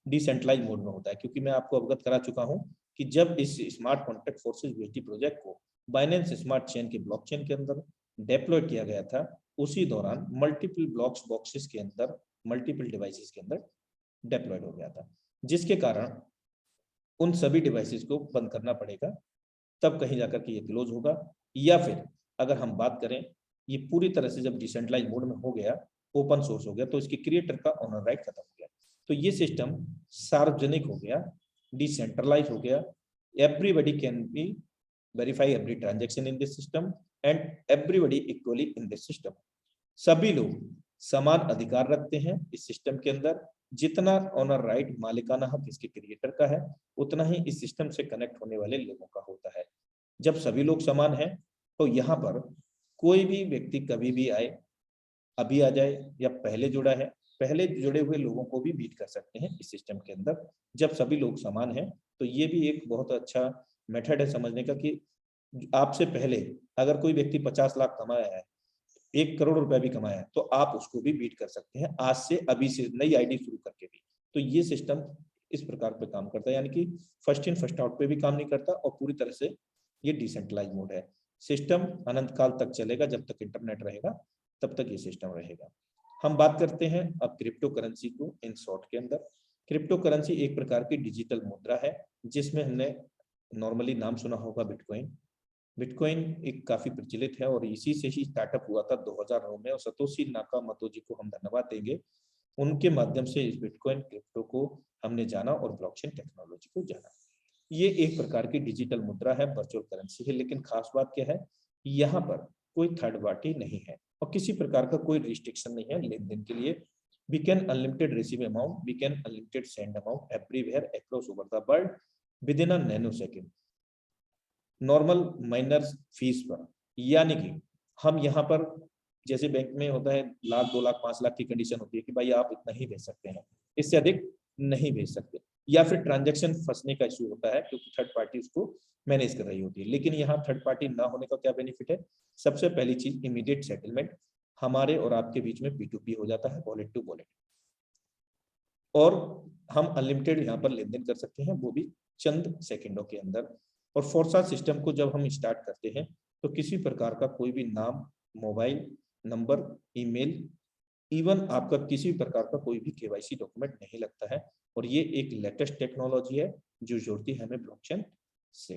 डिसेंट्रलाइज मोड में होता है, क्योंकि मैं आपको अवगत करा चुका हूं कि जब इस smart contract forces USD project को बाइनेंस स्मार्ट चेन के ब्लॉकचेन के अंदर डेप्लॉय किया गया था, उसी दौरान मल्टीपल ब्लॉक्स, बॉक्सेस के अंदर, मल्टीपल डिवाइसेस के अंदर डेप्लॉयड हो गया था, जिसके कारण उन सभी डिवाइसेस को बंद करना पड़ेगा, तब कहीं जाकर के ये क्लोज होगा। या फिर अगर हम बात करें, ये पूरी तरह से जब डिसेंट्रलाइज मोड में हो गया, ओपन सोर्स हो गया, तो इसके क्रिएटर का ऑनर राइट खत्म हो गया, तो ये सिस्टम सार्वजनिक हो गया, डिसेंट्रलाइज हो गया। Everybody can be verify every transaction in this system and everybody equally in this system. सभी लोग समान अधिकार रखते हैं इस सिस्टम के अंदर। जितना ऑनर राइट, मालिकाना हक इसके क्रिएटर का है, उतना ही इस सिस्टम से कनेक्ट होने वाले लोगों का होता है। जब सभी लोग समान हैं, तो यहाँ पर कोई भी व्यक्ति कभी भी आए, अभी आ जाए या पहले जुड़ा है, पहले जुड़े हुए लोगों को भी बीट कर सकते हैं इस सिस्टम के अंदर, जब सभी लोग समान हैं। तो ये भी एक बहुत अच्छा मेथड है समझने का कि आपसे पहले अगर कोई व्यक्ति 50 लाख कमाया है, 1 करोड़ रुपया भी कमाया है, तो आप उसको भी बीट कर सकते हैं आज से, अभी से, नई आईडी शुरू करके भी। तो ये सिस्टम इस प्रकार पे काम करता है, यानी कि फर्स्ट इन फर्स्ट आउट पे भी काम नहीं करता, और पूरी तरह से ये डिसेंट्रलाइज मोड है। सिस्टम अनंत काल तक चलेगा, जब तक इंटरनेट रहेगा तब तक ये सिस्टम रहेगा। हम बात करते हैं अब क्रिप्टो करेंसी को इन शॉर्ट के अंदर। क्रिप्टो करेंसी एक प्रकार की डिजिटल मुद्रा है, जिसमें हमने नॉर्मली नाम सुना होगा बिटकॉइन। बिटकॉइन एक काफी प्रचलित है, और इसी से ही स्टार्टअप हुआ था 2009 में, और सतोशी नाकामोटो जी को हम धन्यवाद देंगे। उनके माध्यम से इस बिटकॉइन क्रिप्टो को हमने जाना और ब्लॉकचेन टेक्नोलॉजी को जाना। ये एक प्रकार की डिजिटल मुद्रा है, वर्चुअल करेंसी है, लेकिन खास बात क्या है, यहाँ पर कोई थर्ड पार्टी नहीं है और किसी प्रकार का कोई रिस्ट्रिक्शन नहीं है लेन देन के लिए। We can unlimited receive amount, we can unlimited send amount everywhere across over the world within a nanosecond, normal minor fees पर। यानी कि हम यहाँ पर जैसे बैंक में होता है 1,00,000, 2,00,000, 5,00,000 की कंडीशन होती है कि भाई आप इतना ही भेज सकते हैं, इससे अधिक नहीं भेज सकते, या फिर ट्रांजैक्शन फंसने का इशू होता है क्योंकि थर्ड पार्टी उसको मैनेज कर रही होती है। लेकिन यहाँ थर्ड पार्टी ना होने का क्या बेनिफिट है? सबसे पहली चीज इमीडिएट सेटलमेंट, हमारे और आपके बीच में P2P हो जाता है, वॉलेट टू वॉलेट, और हम अनलिमिटेड यहाँ पर लेन देन कर सकते हैं, वो भी चंद सेकंडों के अंदर। और फोर्सा सिस्टम को जब हम स्टार्ट करते हैं तो किसी प्रकार का कोई भी नाम, मोबाइल नंबर, ईमेल, इवन आपका किसी प्रकार का कोई भी KYC डॉक्यूमेंट नहीं लगता है। और ये एक लेटेस्ट टेक्नोलॉजी है जो जोड़ती है हमें ब्लॉकचेन से।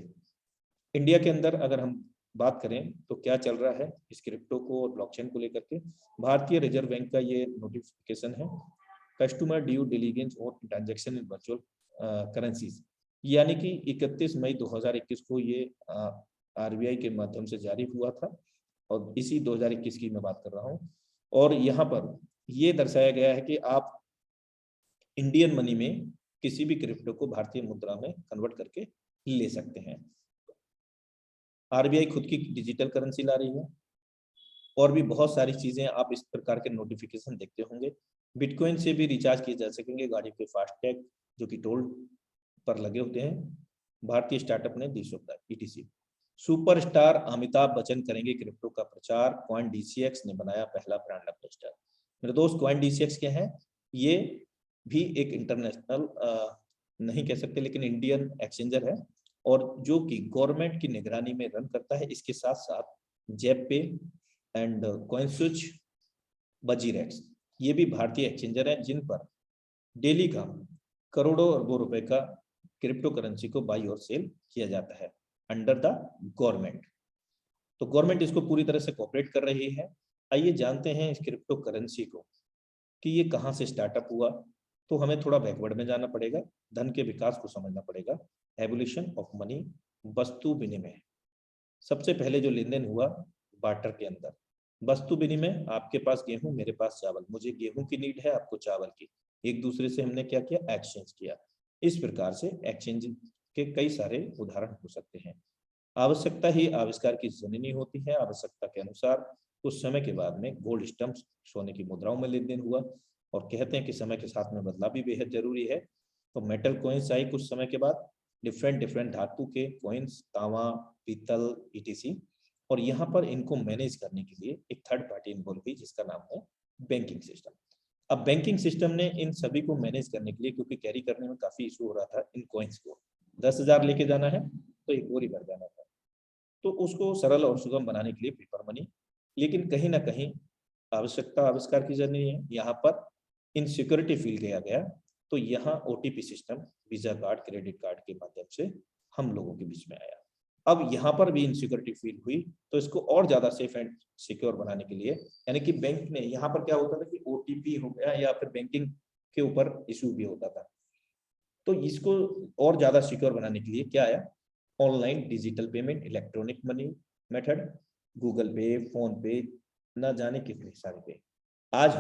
इंडिया के अंदर अगर हम बात करें तो क्या चल रहा है इस क्रिप्टो को और ब्लॉकचेन को लेकर के, भारतीय रिजर्व बैंक का ये नोटिफिकेशन है, कस्टमर ड्यू डिलिजेंस और ट्रांजैक्शन इन वर्चुअल करेंसीज, यानी कि 31 मई 2021 को ये RBI के माध्यम से जारी हुआ था और इसी 2021 की मैं बात कर रहा हूँ। और यहाँ पर ये दर्शाया गया है कि आप इंडियन मनी में किसी भी क्रिप्टो को भारतीय मुद्रा में कन्वर्ट करके ले सकते हैं। RBI खुद की डिजिटल करेंसी ला रही है और भी बहुत सारी चीजें आप इस प्रकार के नोटिफिकेशन देखते होंगे। बिटकॉइन से भी रिचार्ज किए जा सकेंगे, गाड़ी के फास्टैग जो कि टोल पर लगे होते हैं, भारतीय स्टार्टअप ने दी सुविधा ETC। सुपरस्टार अमिताभ बच्चन करेंगे क्रिप्टो का प्रचार, कॉइन DCX ने बनाया पहला ब्रांड एम्बेसडर। मेरे दोस्त कॉइन DCX क्या है? ये भी एक इंटरनेशनल नहीं कह सकते लेकिन इंडियन एक्सचेंजर है और जो कि गवर्नमेंट की निगरानी में रन करता है। इसके साथ साथ जेपे एंड कॉइनस्विच, बजीरेक्स, ये भी भारतीय एक्सचेंजर है जिन पर डेली का करोड़ों अरबों रुपए का क्रिप्टो करेंसी को बाई और सेल किया जाता है अंडर द गवर्नमेंट। तो गवर्नमेंट इसको पूरी तरह से कोऑपरेट कर रही है। आइए जानते हैं इस क्रिप्टो करेंसी को कि ये कहाँ से स्टार्टअप हुआ। तो हमें थोड़ा बैकवर्ड में जाना पड़ेगा, धन के विकास को समझना पड़ेगा। एवोल्यूशन ऑफ मनी, वस्तु विनिमय। सबसे पहले जो लेन देन हुआ बार्टर के अंदर, वस्तु विनिमय, आपके पास गेहूं, मेरे पास चावल, मुझे गेहूं की नीड है, आपको चावल की, एक दूसरे से हमने क्या किया? एक्सचेंज किया। इस प्रकार से एक्सचेंज के कई सारे उदाहरण हो सकते हैं। आवश्यकता ही आविष्कार की जननी होती है। आवश्यकता के अनुसार कुछ समय के बाद में गोल्ड स्टम्प, सोने की मुद्राओं में लेन देन हुआ और कहते हैं कि समय के साथ में बदलाव भी बेहद जरूरी है। तो मेटल कॉइन्स आई कुछ समय के बाद, डिफरेंट धातु के कॉइन्स, तांबा, पीतल, ETC। और यहाँ पर इनको मैनेज करने के लिए एक थर्ड पार्टी इन्वॉल्व हुई जिसका नाम है बैंकिंग सिस्टम। अब बैंकिंग सिस्टम ने इन सभी को मैनेज करने के लिए, क्योंकि कैरी करने में काफी इशू हो रहा था इन कॉइन्स को, 10,000 लेके जाना है तो एक बोरी भर जाना था, तो उसको सरल और सुगम बनाने के लिए पेपर मनी। लेकिन कहीं ना कहीं आवश्यकता आविष्कार की जरूरी है, यहाँ पर इनसिक्योरिटी फील किया गया। तो यहाँ OTP system, visa card, credit card के माध्यम से हम लोगों के बीच में आया। अब यहाँ पर भी इनसिक्योरिटी फील हुई, तो इसको और ज्यादा सेफ एंड सिक्योर बनाने के लिए, यानी कि बैंक ने, यहाँ पर क्या होता था कि OTP हो गया या फिर बैंकिंग के ऊपर इशू भी होता था, तो इसको और ज्यादा सिक्योर बनाने के लिए क्या आया? Online digital payment, electronic money method, Google पे, फोन पे, ना जाने कितने सारे पे। आज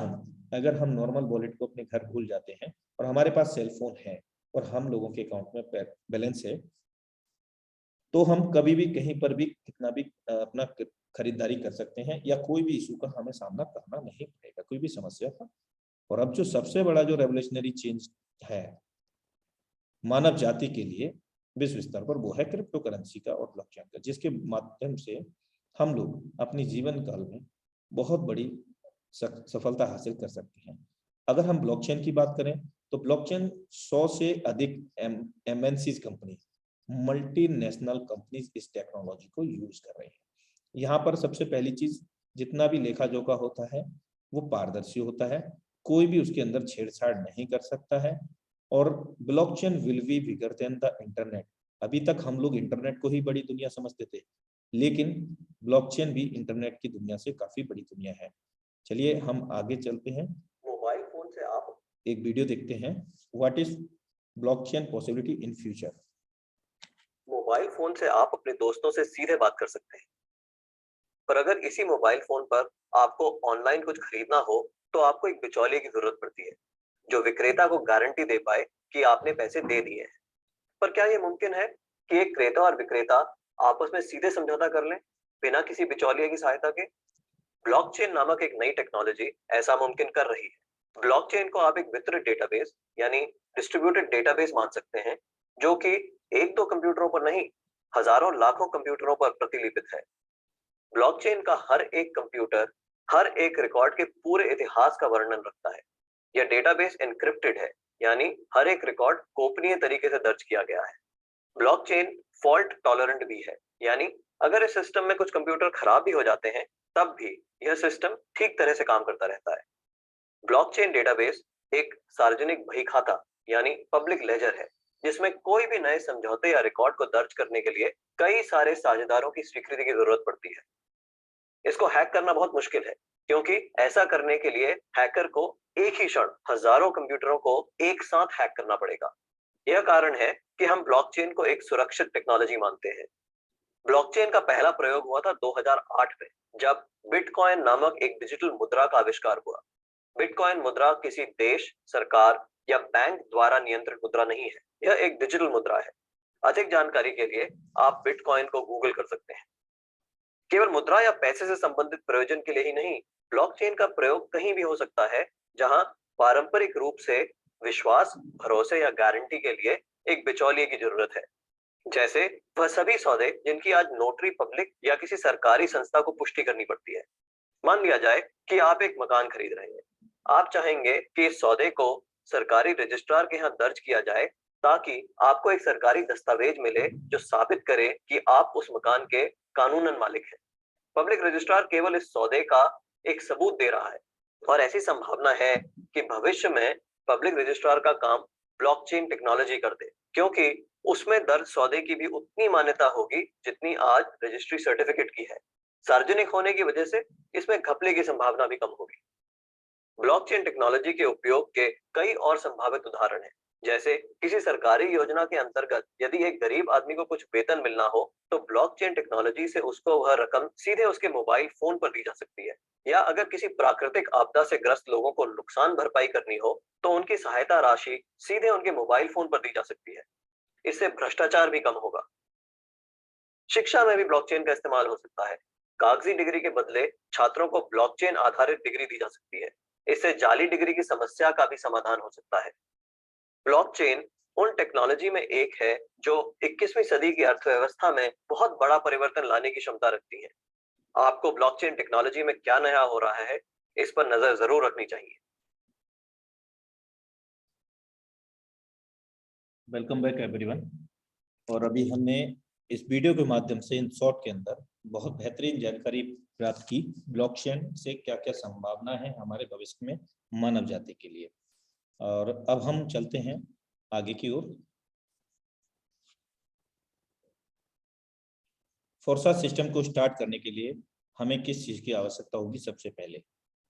अगर हम नॉर्मल वॉलेट को अपने घर भूल जाते हैं और हमारे पास सेल फोन है और हम लोगों के अकाउंट में बैलेंस है, तो हम कभी भी कहीं पर भी कितना भी अपना खरीदारी कर सकते हैं या कोई भी इशू का हमें सामना करना नहीं पड़ेगा, कोई भी समस्या का। और अब जो सबसे बड़ा जो रेवोल्यूशनरी चेंज है मानव जाति के लिए विश्व स्तर पर, वो है क्रिप्टो करेंसी का और ब्लॉकचेन का, जिसके माध्यम से हम लोग अपनी जीवन काल में बहुत बड़ी सफलता हासिल कर सकते हैं। अगर हम ब्लॉकचेन की बात करें तो ब्लॉकचेन 100 से अधिक MNCs कंपनी, मल्टीनेशनल कंपनीज इस टेक्नोलॉजी को यूज कर रही है। यहाँ पर सबसे पहली चीज, जितना भी लेखा जोखा होता है वो पारदर्शी होता है, कोई भी उसके अंदर छेड़छाड़ नहीं कर सकता है। और blockchain will be bigger than the internet. अभी तक हम लोग इंटरनेट को ही बड़ी दुनिया समझते थे, लेकिन ब्लॉकचेन भी इंटरनेट की दुनिया से काफी बड़ी दुनिया है। चलिए हम आगे चलते हैं। मोबाइल फोन से आप एक वीडियो देखते हैं, what is blockchain possibility in future. Mobile phone से आप अपने दोस्तों से सीधे बात कर सकते हैं, पर अगर इसी मोबाइल फोन पर आपको ऑनलाइन कुछ खरीदना हो तो आपको एक बिचौलिए की जरूरत पड़ती है जो विक्रेता को गारंटी दे पाए कि आपने पैसे दे दिए हैं। पर क्या ये मुमकिन है कि एक क्रेता और विक्रेता आपस में सीधे समझौता कर लें बिना किसी बिचौलिए की सहायता के? ब्लॉकचेन नामक एक नई टेक्नोलॉजी ऐसा मुमकिन कर रही है। ब्लॉकचेन को आप एक वितरित डेटाबेस यानी डिस्ट्रीब्यूटेड डेटाबेस मान सकते हैं, जो कि एक दो कंप्यूटरों पर नहीं, हजारों लाखों कंप्यूटरों पर प्रतिलिपित है। ब्लॉकचेन का हर एक कंप्यूटर हर एक रिकॉर्ड के पूरे इतिहास का वर्णन रखता है। यह डेटाबेस एन्क्रिप्टेड है, यानी हर एक रिकॉर्ड गोपनीय तरीके से दर्ज किया गया है। ब्लॉकचेन फॉल्ट टॉलरेंट भी है, यानी अगर इस सिस्टम में कुछ कंप्यूटर खराब भी हो जाते हैं तब भी यह सिस्टम ठीक तरह से काम करता रहता है। ब्लॉकचेन डेटाबेस एक सार्वजनिक बही खाता यानी पब्लिक लेजर है, जिसमें कोई भी नए समझौते या रिकॉर्ड को दर्ज करने के लिए कई सारे साझेदारों की स्वीकृति की जरूरत पड़ती है। इसको हैक करना बहुत मुश्किल है, क्योंकि ऐसा करने के लिए हैकर को एक ही क्षण हजारों कंप्यूटरों को एक साथ हैक करना पड़ेगा। यह कारण है कि हम ब्लॉकचेन को एक सुरक्षित टेक्नोलॉजी मानते हैं। ब्लॉकचेन का पहला प्रयोग हुआ था 2008 में, जब बिटकॉइन नामक एक डिजिटल मुद्रा का आविष्कार हुआ। बिटकॉइन मुद्रा किसी देश, सरकार या बैंक द्वारा नियंत्रित मुद्रा नहीं है, यह एक डिजिटल मुद्रा है। अधिक जानकारी के लिए आप बिटकॉइन को गूगल कर सकते हैं। केवल मुद्रा या पैसे से संबंधित प्रयोजन के लिए ही नहीं, ब्लॉकचेन का प्रयोग कहीं भी हो सकता है जहां पारंपरिक रूप से विश्वास, भरोसे या गारंटी के लिए एक बिचौलिए की जरूरत है। जैसे वह सभी सौदे जिनकी आज नोटरी पब्लिक या किसी सरकारी संस्था को पुष्टि करनी पड़ती है। मान लिया जाए कि आप एक मकान खरीद रहे हैं। आप चाहेंगे कि इस सौदे को सरकारी रजिस्ट्रार के यहाँ दर्ज किया जाए, ताकि आपको एक सरकारी दस्तावेज मिले जो साबित करे कि आप उस मकान के कानूनन मालिक हैं। पब्लिक रजिस्ट्रार केवल इस सौदे का एक सबूत दे रहा है, और ऐसी संभावना है कि भविष्य में पब्लिक रजिस्ट्रार का काम ब्लॉकचेन टेक्नोलॉजी कर दे, क्योंकि उसमें दर्ज सौदे की भी उतनी मान्यता होगी जितनी आज रजिस्ट्री सर्टिफिकेट की है। सार्वजनिक होने की वजह से इसमें घपले की संभावना भी कम होगी। ब्लॉकचेन टेक्नोलॉजी के उपयोग के कई और संभावित उदाहरण हैं। जैसे किसी सरकारी योजना के अंतर्गत यदि एक गरीब आदमी को कुछ वेतन मिलना हो तो ब्लॉकचेन टेक्नोलॉजी से उसको वह रकम सीधे उसके मोबाइल फोन पर दी जा सकती है। या अगर किसी प्राकृतिक आपदा से ग्रस्त लोगों को नुकसान भरपाई करनी हो तो उनकी सहायता राशि सीधे उनके मोबाइल फोन पर दी जा सकती है। इससे भ्रष्टाचार भी कम होगा। शिक्षा में भी ब्लॉकचेन का इस्तेमाल हो सकता है। कागजी डिग्री के बदले छात्रों को ब्लॉकचेन आधारित डिग्री दी जा सकती है। इससे जाली डिग्री की समस्या का भी समाधान हो सकता है। ब्लॉकचेन उन टेक्नोलॉजी में एक है जो 21वीं सदी की अर्थव्यवस्था में बहुत बड़ा परिवर्तन लाने की क्षमता रखती है। आपको ब्लॉकचेन टेक्नोलॉजी में क्या नया हो रहा है, इस पर नजर जरूर रखनी चाहिए। Welcome back everyone. और अभी हमने इस वीडियो के माध्यम से इन शॉर्ट के अंदर बहुत बेहतरीन जानकारी प्राप्त की ब्लॉकचेन से क्या क्या संभावना है हमारे भविष्य में मानव जाति के लिए। और अब हम चलते हैं आगे की ओर। फोर्सा सिस्टम को स्टार्ट करने के लिए हमें किस चीज की आवश्यकता होगी? सबसे पहले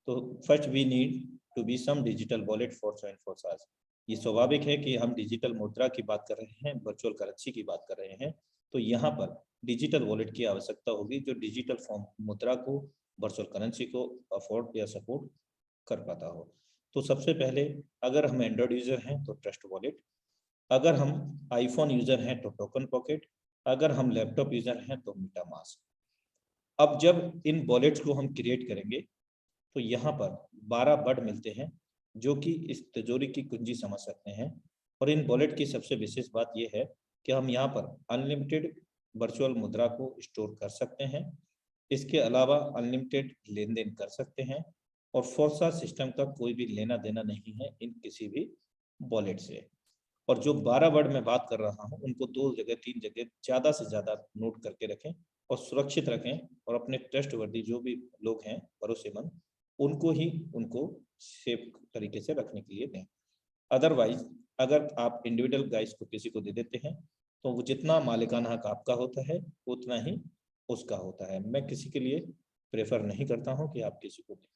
तो first we need to be some digital wallet for joint Forsage. ये स्वाभाविक है कि हम डिजिटल मुद्रा की बात कर रहे हैं, वर्चुअल करेंसी की बात कर रहे हैं, तो यहाँ पर डिजिटल वॉलेट की आवश्यकता होगी जो डिजिटल फॉर्म मुद्रा को, वर्चुअल करेंसी को अफोर्ड या सपोर्ट कर पाता हो। तो सबसे पहले अगर हम एंड्रॉइड यूजर हैं तो ट्रस्ट वॉलेट, अगर हम आईफोन यूजर हैं तो टोकन पॉकेट, अगर हम लैपटॉप यूजर हैं तो मेटामास्क। अब जब इन वॉलेट्स को हम क्रिएट करेंगे तो यहाँ पर 12 वर्ड मिलते हैं जो कि इस तिजोरी की कुंजी समझ सकते हैं। और इन वॉलेट की सबसे विशेष बात यह है कि हम यहाँ पर अनलिमिटेड वर्चुअल मुद्रा को स्टोर कर सकते हैं। इसके अलावा अनलिमिटेड लेन देन कर सकते हैं और फोर्सा सिस्टम का कोई भी लेना देना नहीं है इन किसी भी वॉलेट से। और जो 12 वर्ड में बात कर रहा हूँ उनको 2 जगह 3 जगह ज़्यादा से ज़्यादा नोट करके रखें और सुरक्षित रखें, और अपने ट्रस्टवर्दी जो भी लोग हैं भरोसेमंद उनको ही उनको सेफ तरीके से रखने के लिए दें। अदरवाइज अगर आप इंडिविजुअल गाइस को किसी को दे देते हैं तो वो जितना मालिकाना हक आपका होता है उतना ही उसका होता है। मैं किसी के लिए प्रेफर नहीं करता हूं कि आप किसी को दें।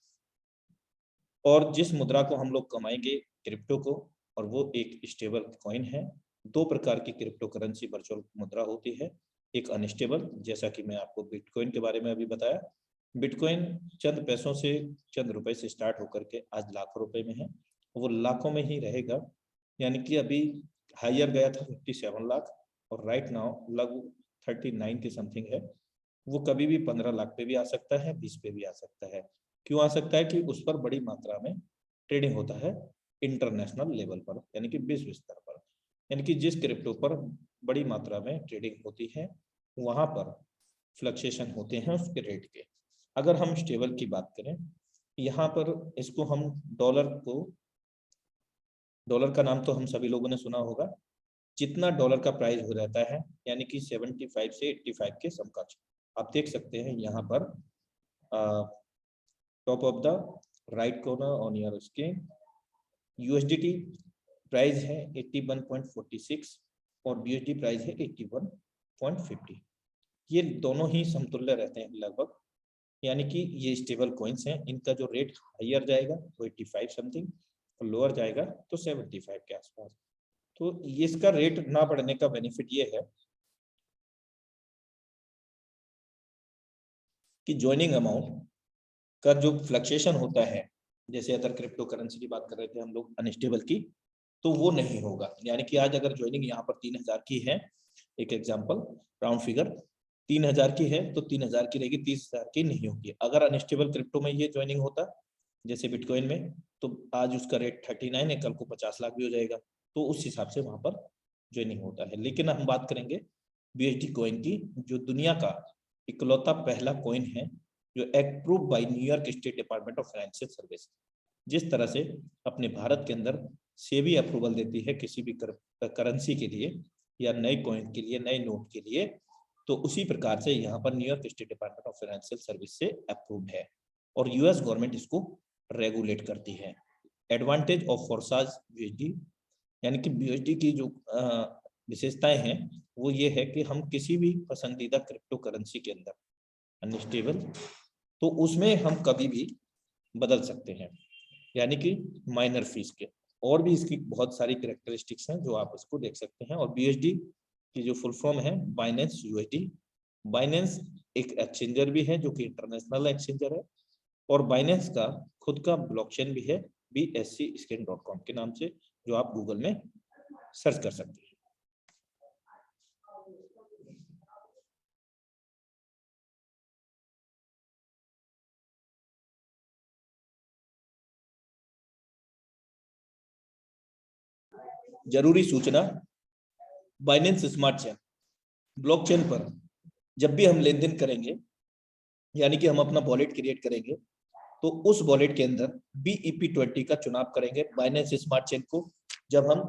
और जिस मुद्रा को हम लोग कमाएंगे क्रिप्टो को, और वो एक स्टेबल कॉइन है, दो प्रकार की क्रिप्टो करेंसी वर्चुअल मुद्रा होती है, एक अनस्टेबल, जैसा कि मैं आपको बिटकॉइन के बारे में अभी बताया। बिटकॉइन चंद पैसों से, चंद रुपए से स्टार्ट होकर के आज लाखों रुपए में है, वो लाखों में ही रहेगा। यानी कि अभी हायर गया था 57 लाख और राइट नाउ लगभग 39 के समथिंग है। वो कभी भी 15 लाख पे भी आ सकता है, 20 पे भी आ सकता है। क्यों आ सकता है? कि उस पर बड़ी मात्रा में ट्रेडिंग होता है इंटरनेशनल लेवल पर, यानी कि विश्व स्तर पर। यानी कि जिस क्रिप्टो पर बड़ी मात्रा में ट्रेडिंग होती है वहां पर फ्लक्चुएशन होते हैं उसके रेट के। अगर हम स्टेबल की बात करें, यहाँ पर इसको हम डॉलर का नाम तो हम सभी लोगों ने सुना होगा। जितना डॉलर का प्राइस हो रहता है, यानी कि 75 से 85 के समकक्ष, आप देख सकते हैं यहाँ पर top of the right corner on your screen USDT price है 81.46 और बीएसडी प्राइस है 81.50। ये दोनों ही समतुल्य रहते हैं लगभग, यानी कि ये स्टेबल कॉइन्स हैं। इनका जो रेट हायर जाएगा तो 85 समथिंग और लोअर जाएगा तो 75 के आसपास। तो इसका रेट ना बढ़ने का बेनिफिट ये है कि ज्वाइनिंग अमाउंट का जो फ्लक्चुएशन होता है, जैसे अदर क्रिप्टो करेंसी की बात कर रहे थे हम लोग अनस्टेबल की, तो वो नहीं होगा। यानी कि आज अगर ज्वाइनिंग यहाँ पर 3000 की है, एक एग्जांपल राउंड फिगर 3000 की है तो 3000 की रहेगी, 30,000 की नहीं होगी। अगर अनस्टेबल क्रिप्टो में ये ज्वाइनिंग होता जैसे बिटकॉइन में, तो आज उसका रेट 39 है, कल को 50 लाख भी हो जाएगा। तो उस हिसाब से वहां पर ज्वाइनिंग होता है। लेकिन हम बात करेंगे बीएसडी कॉइन की, जो दुनिया का इकलौता पहला कॉइन है जो approve by New York state department of financial service. जिस तरह से अपने भारत के अंदर सेबी अप्रूवल देती है किसी भी करेंसी के लिए या नए कॉइन के लिए, नए नोट के लिए, तो उसी प्रकार से यहाँ पर New York state department of financial service से अप्रूव्ड है और यूएस गवर्नमेंट इसको रेगुलेट करती है। एडवांटेज ऑफ फोर्साज बीएसडी, यानी कि बीएसडी की जो विशेषताएं हैं वो ये है कि हम किसी भी पसंदीदा क्रिप्टो करेंसी के अंदर अनस्टेबल, तो उसमें हम कभी भी बदल सकते हैं, यानी कि माइनर फीस के। और भी इसकी बहुत सारी कैरेक्टरिस्टिक्स हैं जो आप इसको देख सकते हैं। और बीएसडी की जो फुल फॉर्म है बाइनेंस यूएसडी। बाइनेंस एक एक्सचेंजर भी है जो कि इंटरनेशनल एक्सचेंजर है और बाइनेंस का खुद का ब्लॉकचेन भी है bscscan.com के नाम से, जो आप गूगल में सर्च कर सकते हैं। जरूरी सूचना, बाइनेंस स्मार्ट चेन ब्लॉकचेन पर जब भी हम लेन देन करेंगे, यानी कि हम अपना वॉलेट क्रिएट करेंगे, तो उस वॉलेट के अंदर BEP20 का चुनाव करेंगे। बाइनेंस स्मार्ट चेन को जब हम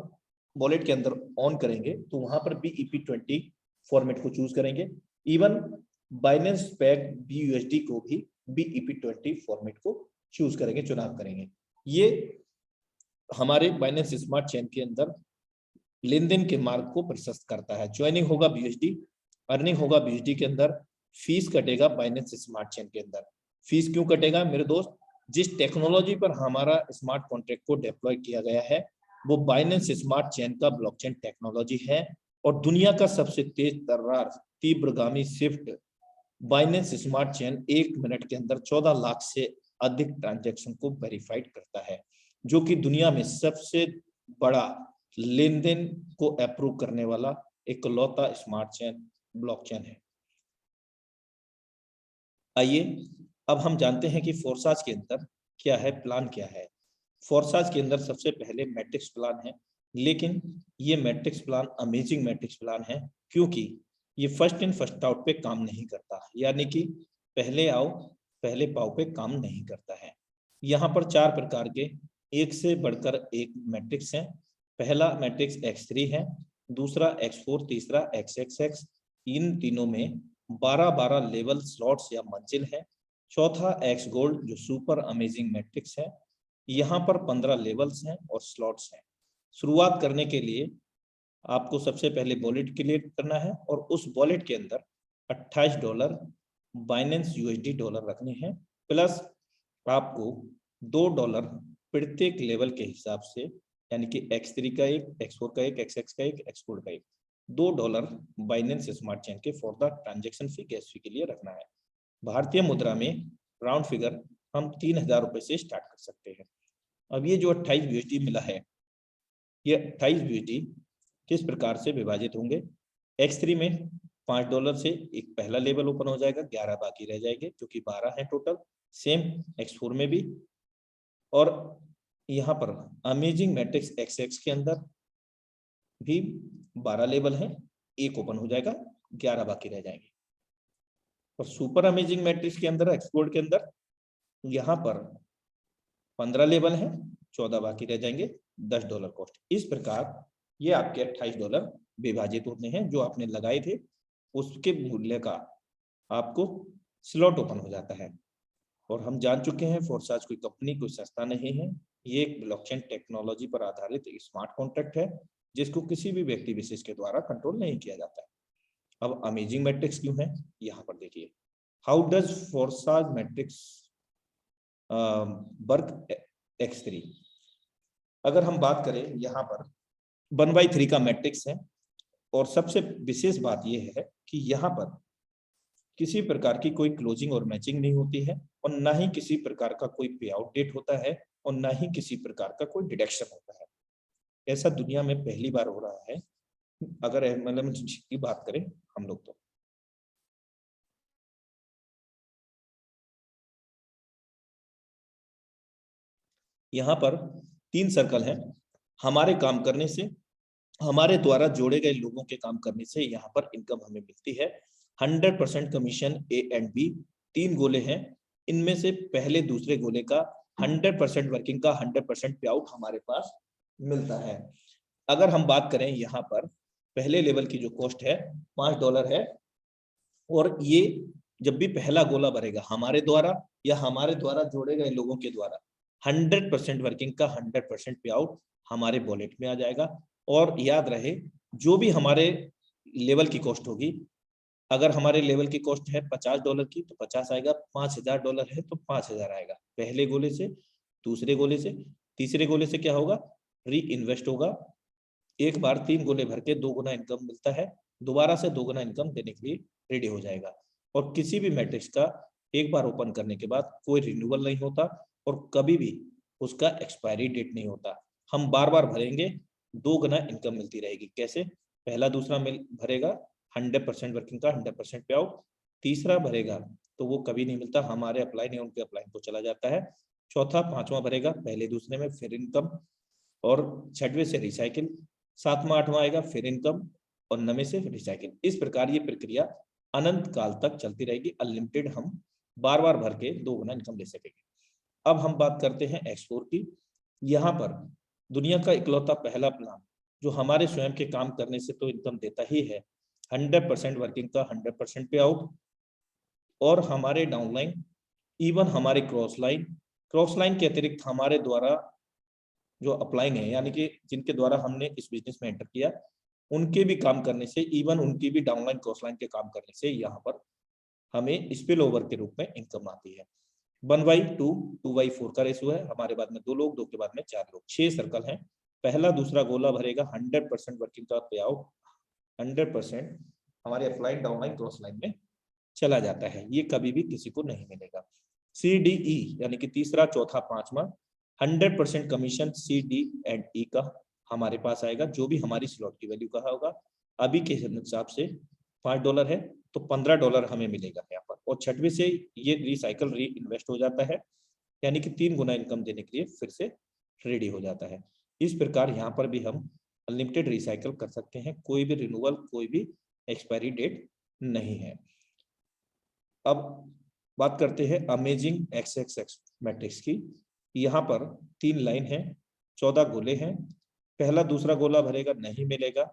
वॉलेट के अंदर ऑन करेंगे तो वहां पर BEP20 फॉर्मेट को चूज करेंगे। इवन बाइनेंस पैक BUSD को भी BEP20 फॉर्मेट को चूज करेंगे, चुनाव करेंगे। ये हमारे बाइनेंस स्मार्ट चेन के अंदर लेन देन के मार्ग को प्रशस्त करता है। ज्वाइनिंग होगा BUSD, अर्निंग होगा BUSD के अंदर, फीस कटेगा बाइनेंस स्मार्ट चेन के अंदर। फीस क्यों कटेगा मेरे दोस्त? जिस टेक्नोलॉजी पर हमारा स्मार्ट कॉन्ट्रैक्ट को डिप्लॉय किया गया है वो बाइनेंस स्मार्ट चेन का ब्लॉकचेन टेक्नोलॉजी है और दुनिया का सबसे तेज तर्रार तीव्रगामी swift Binance smart chain 1 minute के अंदर 14 लाख से अधिक ट्रांजैक्शन को वेरीफाइड करता है, जो कि दुनिया में सबसे बड़ा लेन देन को अप्रूव करने वाला इकलौता स्मार्ट चेन ब्लॉकचेन है। आइए अब हम जानते हैं कि फोर्साज के अंदर क्या है, प्लान क्या है। फोर्साज के अंदर सबसे पहले मैट्रिक्स प्लान है, लेकिन ये matrix plan amazing matrix plan है क्योंकि ये फर्स्ट इन फर्स्ट आउट पे काम नहीं करता, यानी कि पहले आओ पहले पाओ पे काम नहीं करता है। यहाँ पर 4 प्रकार के एक से बढ़कर एक मैट्रिक्स हैं। पहला मैट्रिक्स X3 है, दूसरा X4, तीसरा XXX। इन तीनों में 12-12 लेवल स्लॉट्स या मंजिल है। चौथा X गोल्ड जो सुपर अमेजिंग मैट्रिक्स है, यहाँ पर 15 लेवल्स हैं और स्लॉट्स हैं। शुरुआत करने के लिए आपको सबसे पहले वॉलेट क्रिएट करना है और उस वॉलेट के अंदर $28 बाइनेंस USD डॉलर रखने हैं, प्लस आपको $2 प्रत्येक लेवल के हिसाब से यानी कि X3 का एक, X4 का एक, XX का एक, X4 का एक, $2 बाइनेंस स्मार्ट चेन के for the transaction fee, gas fee के लिए रखना है। भारतीय मुद्रा में राउंड फिगर हम 3,000 रुपए से स्टार्ट कर सकते हैं। अब ये जो 28 USD मिला है, ये 28 USD किस प्रकार से विभाजित होंगे? X3 में $5 से एक पहला लेवल ओपन हो जाएगा, 11 बाकी रह जाएंगे क्योंकि 12 है टोटल। सेम X4 में भी, और यहाँ पर अमेजिंग मैट्रिक्स XX के अंदर भी 12 लेवल है, एक ओपन हो जाएगा, 11 बाकी रह जाएंगे। और सुपर अमेजिंग मैट्रिक्स के अंदर, एक्सपोर्ट के अंदर, यहाँ पर 15 लेवल है, 14 बाकी रह जाएंगे, $10 कॉस्ट। इस प्रकार ये आपके $28 विभाजित होते हैं, जो आपने लगाए थे उसके मूल्य का आपको स्लॉट ओपन हो जाता है। और हम जान चुके हैं फोर्साज कोई कंपनी, कोई संस्था नहीं है, ये एक ब्लॉकचेन टेक्नोलॉजी पर आधारित एक स्मार्ट कॉन्ट्रैक्ट है जिसको किसी भी व्यक्ति विशेष के द्वारा कंट्रोल नहीं किया जाता है। अब अमेजिंग मैट्रिक्स क्यों है, यहाँ पर देखिए, how does Forsage matrix work X3। अगर हम बात करें, यहाँ पर 1/3 का मैट्रिक्स है, और सबसे विशेष बात यह है कि यहाँ पर किसी प्रकार की कोई क्लोजिंग और मैचिंग नहीं होती है, और ना ही किसी प्रकार का कोई पे आउट डेट होता है, और ना ही किसी प्रकार का कोई डिडक्शन होता है। ऐसा दुनिया में पहली बार हो रहा है, अगर मतलब की बात करें हम लोग तो। यहाँ पर 3 सर्कल हैं, हमारे काम करने से, हमारे द्वारा जोड़े गए लोगों के काम करने से यहाँ पर इनकम हमें मिलती है। 100% कमीशन A एंड B, 3 गोले हैं, इनमें से पहले दूसरे गोले का 100% वर्किंग का 100% पे आउट हमारे पास मिलता है। अगर हम बात करें, यहाँ पर पहले लेवल की जो कॉस्ट है $5 है, और ये जब भी पहला गोला भरेगा हमारे द्वारा या हमारे द्वारा जोड़े गए लोगों के द्वारा, 100% वर्किंग का 100% पे आउट हमारे वॉलेट में आ जाएगा। और याद रहे, जो भी हमारे लेवल की कॉस्ट होगी, अगर हमारे लेवल की कॉस्ट है $50 की तो 50 आएगा, $5000 है तो 5000 आएगा, पहले गोले से, दूसरे गोले से, तीसरे गोले से क्या होगा, री इन्वेस्ट होगा। एक बार 3 गोले भर के 2 गुना इनकम मिलता है, दोबारा से 2 गुना इनकम देने के लिए रेडी हो जाएगा। और किसी भी मैट्रिक्स का एक बार ओपन करने के बाद कोई रिन्यूअल नहीं होता, और कभी भी उसका एक्सपायरी डेट नहीं होता। हम बार बार भरेंगे, 2 गुना इनकम मिलती रहेगी। कैसे? पहला दूसरा भरेगा 100% वर्किंग का 100% पे आउट, तीसरा भरेगा तो वो कभी नहीं मिलता, हमारे अप्लाई नहीं, उनके अप्लाई को चला जाता है। चौथा पांचवा भरेगा पहले दूसरे में, फिर इनकम, और छठवें से रिसाइकिल, सातवां आठवां आएगा फिर इनकम, और नवे से रिसाइकिल। इस प्रकार ये प्रक्रिया अनंत काल तक चलती रहेगी, अनलिमिटेड, हम बार बार भर के 2 गुना इनकम ले सकेंगे। अब हम बात करते हैं X4 की। यहाँ पर दुनिया का इकलौता पहला प्लान जो हमारे स्वयं के काम करने से तो इनकम देता ही है, 100% वर्किंग का 100% पे आउट, और हमारे डाउनलाइन, इवन हमारे क्रॉस लाइन के अतिरिक्त हमारे द्वारा जो अपलाइन है, यानी कि जिनके द्वारा हमने इस बिजनेस में एंटर किया, उनके भी काम करने से, इवन उनकी भी डाउनलाइन क्रॉस लाइन के काम करने से यहाँ पर हमें स्पिल ओवर के रूप में इनकम आती है। 1/2, 2/4 का रेशियो है, हमारे बाद में 2 लोग, 2 के बाद में 4 लोग, 6 सर्कल हैं। पहला दूसरा गोला भरेगा 100% वर्किंग का पे आउट, 100% हमारे अपलाइन डाउनलाइन क्रॉस लाइन में चला जाता है, ये कभी भी किसी को नहीं मिलेगा। CDE यानी कि तीसरा, चौथा, पांचवा, 100% commission C, D and E का हमारे पास आएगा, जो भी हमारी स्लॉट की वैल्यू कहा होगा। अभी के हिसाब से $5 है तो $15 हमें मिलेगा यहाँ पर, और छठवीं से ये रिसाइकल, री इन्वेस्ट हो जाता है, यानी कि 3 गुना इनकम देने के लिए फिर से रेडी हो जाता है। इस प्रकार यहाँ पर भी हम अनलिमिटेड रिसाइकल कर सकते हैं, कोई भी रिन्यूअल, कोई भी एक्सपायरी डेट नहीं है। अब बात करते हैं अमेजिंग XXX मैट्रिक्स की। यहाँ पर 3 लाइन है, 14 गोले हैं, पहला दूसरा गोला भरेगा नहीं मिलेगा,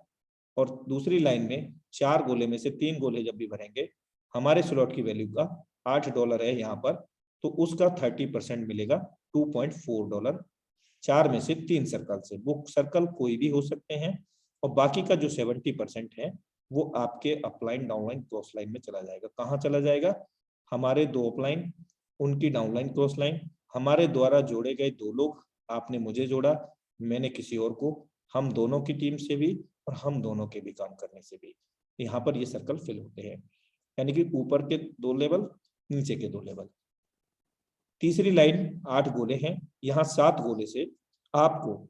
और दूसरी लाइन में 4 गोले में से 3 गोले जब भी भरेंगे, हमारे स्लॉट की वैल्यू का $8 है यहाँ पर, तो उसका 30% मिलेगा, $2.4। 4 में से 3 सर्कल से, वो सर्कल कोई भी हो सकते हैं, और बाकी का जो 70% है वो आपके अपलाइन, डाउनलाइन, क्रॉस लाइन में चला जाएगा। कहाँ चला जाएगा? हमारे 2 अपलाइन, उनकी डाउनलाइन, क्रॉस लाइन, हमारे द्वारा जोड़े गए 2 लोग, आपने मुझे जोड़ा, मैंने किसी और को, हम दोनों की टीम से भी और हम दोनों के भी काम करने से भी। यहाँ पर ये सर्कल फिल होते हैं, यानी कि ऊपर के 2 लेवल, नीचे के 2 लेवल। तीसरी लाइन 8 गोले हैं, यहाँ 7 गोले से आपको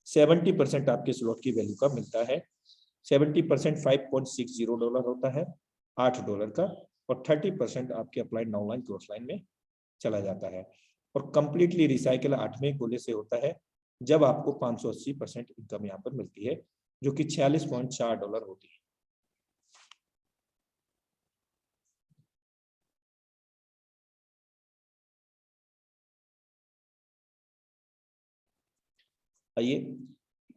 70% आपके स्लॉट की वैल्यू का मिलता है। 70% $5.60 होता है $8 का, और 30% आपके applied now line cross line में चला जाता है। और कंप्लीटली रिसाइकल 8वें गोले से होता है, जब आपको 580% इनकम यहाँ पर मिलती है, जो कि $46.4 होती है। आइए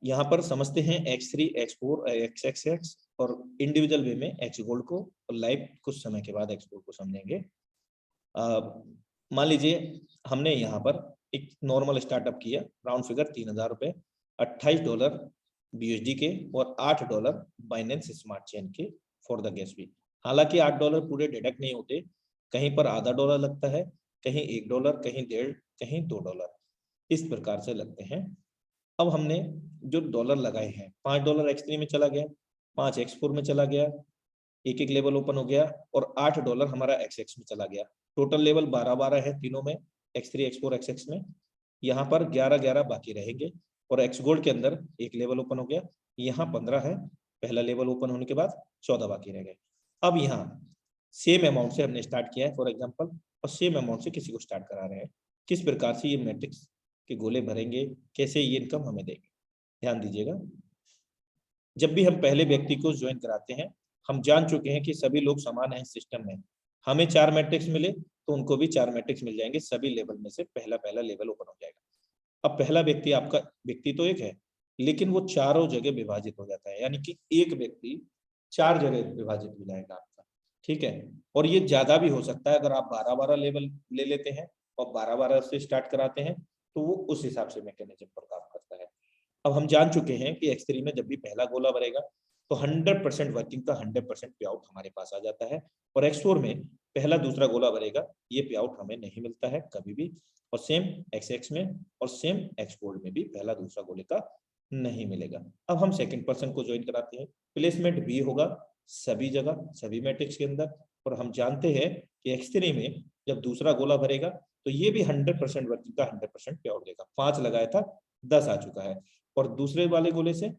यहाँ पर समझते हैं X3, X4, XXX और इंडिविजुअल वे में X गोल्ड को, और लाइव कुछ समय के बाद X गोल्ड को समझेंगे। मान लीजिए हमने यहाँ पर एक नॉर्मल स्टार्टअप किया, राउंड फिगर 3000 रुपए, $28 BUSD के और $8 बाइनेंस स्मार्ट चेन के फॉर द गैस फी। हालांकि $8 पूरे डिडक्ट नहीं होते, कहीं पर आधा डॉलर लगता है, कहीं $1, कहीं 1.5, कहीं $2, इस प्रकार से लगते हैं। अब हमने जो डॉलर लगाए हैं, $5 X3 में चला गया, 5 X4 में चला गया, एक लेवल ओपन हो गया, और $8 हमारा XX में चला गया। टोटल लेवल 12 है तीनों में, X3, X4, XX में। यहाँ पर 11 बाकी रहेंगे, और X गोल्ड के अंदर एक लेवल ओपन हो गया, यहाँ 15 है, पहला लेवल ओपन होने के बाद 14 बाकी रह गए। अब यहाँ सेम अमाउंट से हमने स्टार्ट किया है फॉर एग्जाम्पल, और सेम अमाउंट से किसी को स्टार्ट करा रहे हैं। किस प्रकार से ये मैट्रिक्स के गोले भरेंगे, कैसे ये इनकम हमें देंगे, ध्यान दीजिएगा। जब भी हम पहले व्यक्ति को ज्वाइन कराते हैं, हम जान चुके हैं कि सभी लोग समान हैं सिस्टम में। हमें 4 मैट्रिक्स मिले तो उनको भी 4 मैट्रिक्स मिल जाएंगे, सभी लेवल में से पहला लेवल ओपन हो जाएगा। अब पहला व्यक्ति, आपका व्यक्ति तो एक है, लेकिन वो चारों जगह विभाजित हो जाता है, यानी कि एक व्यक्ति 4 जगह विभाजित हो जाएगा आपका, ठीक है। और ये ज्यादा भी हो सकता है, अगर आप 12 लेवल ले लेते हैं और 12 से स्टार्ट कराते हैं, तो वो उस हिसाब से मैकेनिज्म पर काम करता है। अब हम जान चुके हैं कि X3 में जब भी पहला गोला भरेगा तो 100% वर्किंग का 100% पे आउट हमारे पास आ जाता है, और X4 में पहला दूसरा गोला भरेगा, ये पे आउट हमें नहीं मिलता है कभी भी। और सेम XX में और सेम X गोल्ड में भी पहला दूसरा गोले का नहीं मिलेगा। अब हम सेकंड पर्सन को ज्वाइन कराते हैं, प्लेसमेंट भी होगा सभी जगह, सभी मैट्रिक्स के अंदर। और हम जानते हैं कि X3 में जब दूसरा गोला भरेगा तो ये भी 100% वर्किंग का 100% पे आउट देगा। 5 लगाया था, 10 आ चुका है, और दूसरे वाले गोले से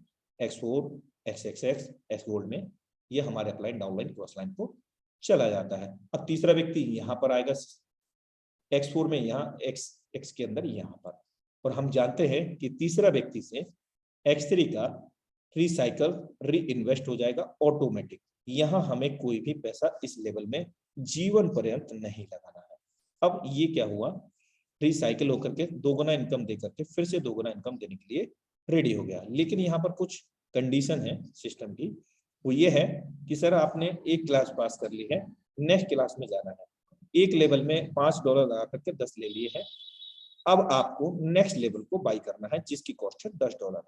X4, XXX, X गोल्ड में ये हमारे अप्लाइड डाउनलाइन क्रॉस लाइन को चला जाता है। अब तीसरा व्यक्ति यहाँ पर आएगा, X4 में यहाँ X के अंदर यहाँ पर, और हम जानते हैं कि तीसरा व्यक्ति से X3 का रिसाइकल री इन्वेस्ट हो जाएगा ऑटोमेटिक। यहाँ हमें कोई भी पैसा इस लेवल में जीवन पर्यंत नहीं लगाना है। अब ये क्या हुआ, रिसाइकल होकर के 2 गुना इनकम दे करके फिर से 2 गुना इनकम देने के लिए रेडी हो गया। लेकिन यहाँ पर कुछ कंडीशन है सिस्टम की, वो ये है कि सर आपने एक क्लास पास कर ली है, नेक्स्ट क्लास में जाना है, एक लेवल में $5 लगा करके 10 ले लिए हैं, अब आपको नेक्स्ट लेवल को बाई करना है जिसकी कॉस्ट है $10।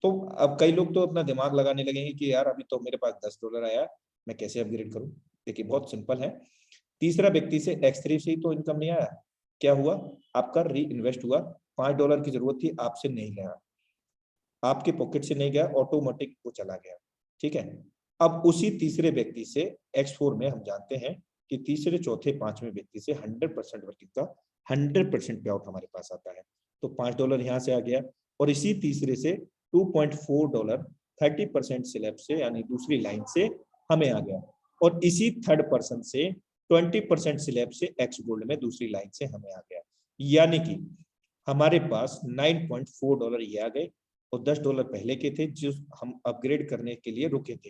तो अब कई लोग तो अपना दिमाग लगाने लगेंगे कि यार अभी तो मेरे पास $10 आया, मैं कैसे अपग्रेड करूं। देखिए बहुत सिंपल है, तीसरा व्यक्ति से X3 से ही तो इनकम नहीं आया, क्या हुआ, आपका री इन्वेस्ट हुआ, $5 की जरूरत थी, आपसे नहीं गया, आपके पॉकेट से नहीं गया, ऑटोमेटिक वो चला गया, ठीक है। अब उसी तीसरे व्यक्ति से X4 में हम जानते हैं कि तीसरे, चौथे, पांचवें व्यक्ति से 100% वर्किंग का 100% पे आउट हमारे पास आता है, तो $5 यहाँ से आ गया, और इसी तीसरे से $2.4 30% स्लैब से यानी दूसरी लाइन से हमें आ गया, और इसी थर्ड पर्सन से 20% स्लैब से X गोल्ड में दूसरी लाइन से हमें आ गया, यानी कि हमारे पास $9.4 ये आ गए, और $10 पहले के थे जो हम अपग्रेड करने के लिए रुके थे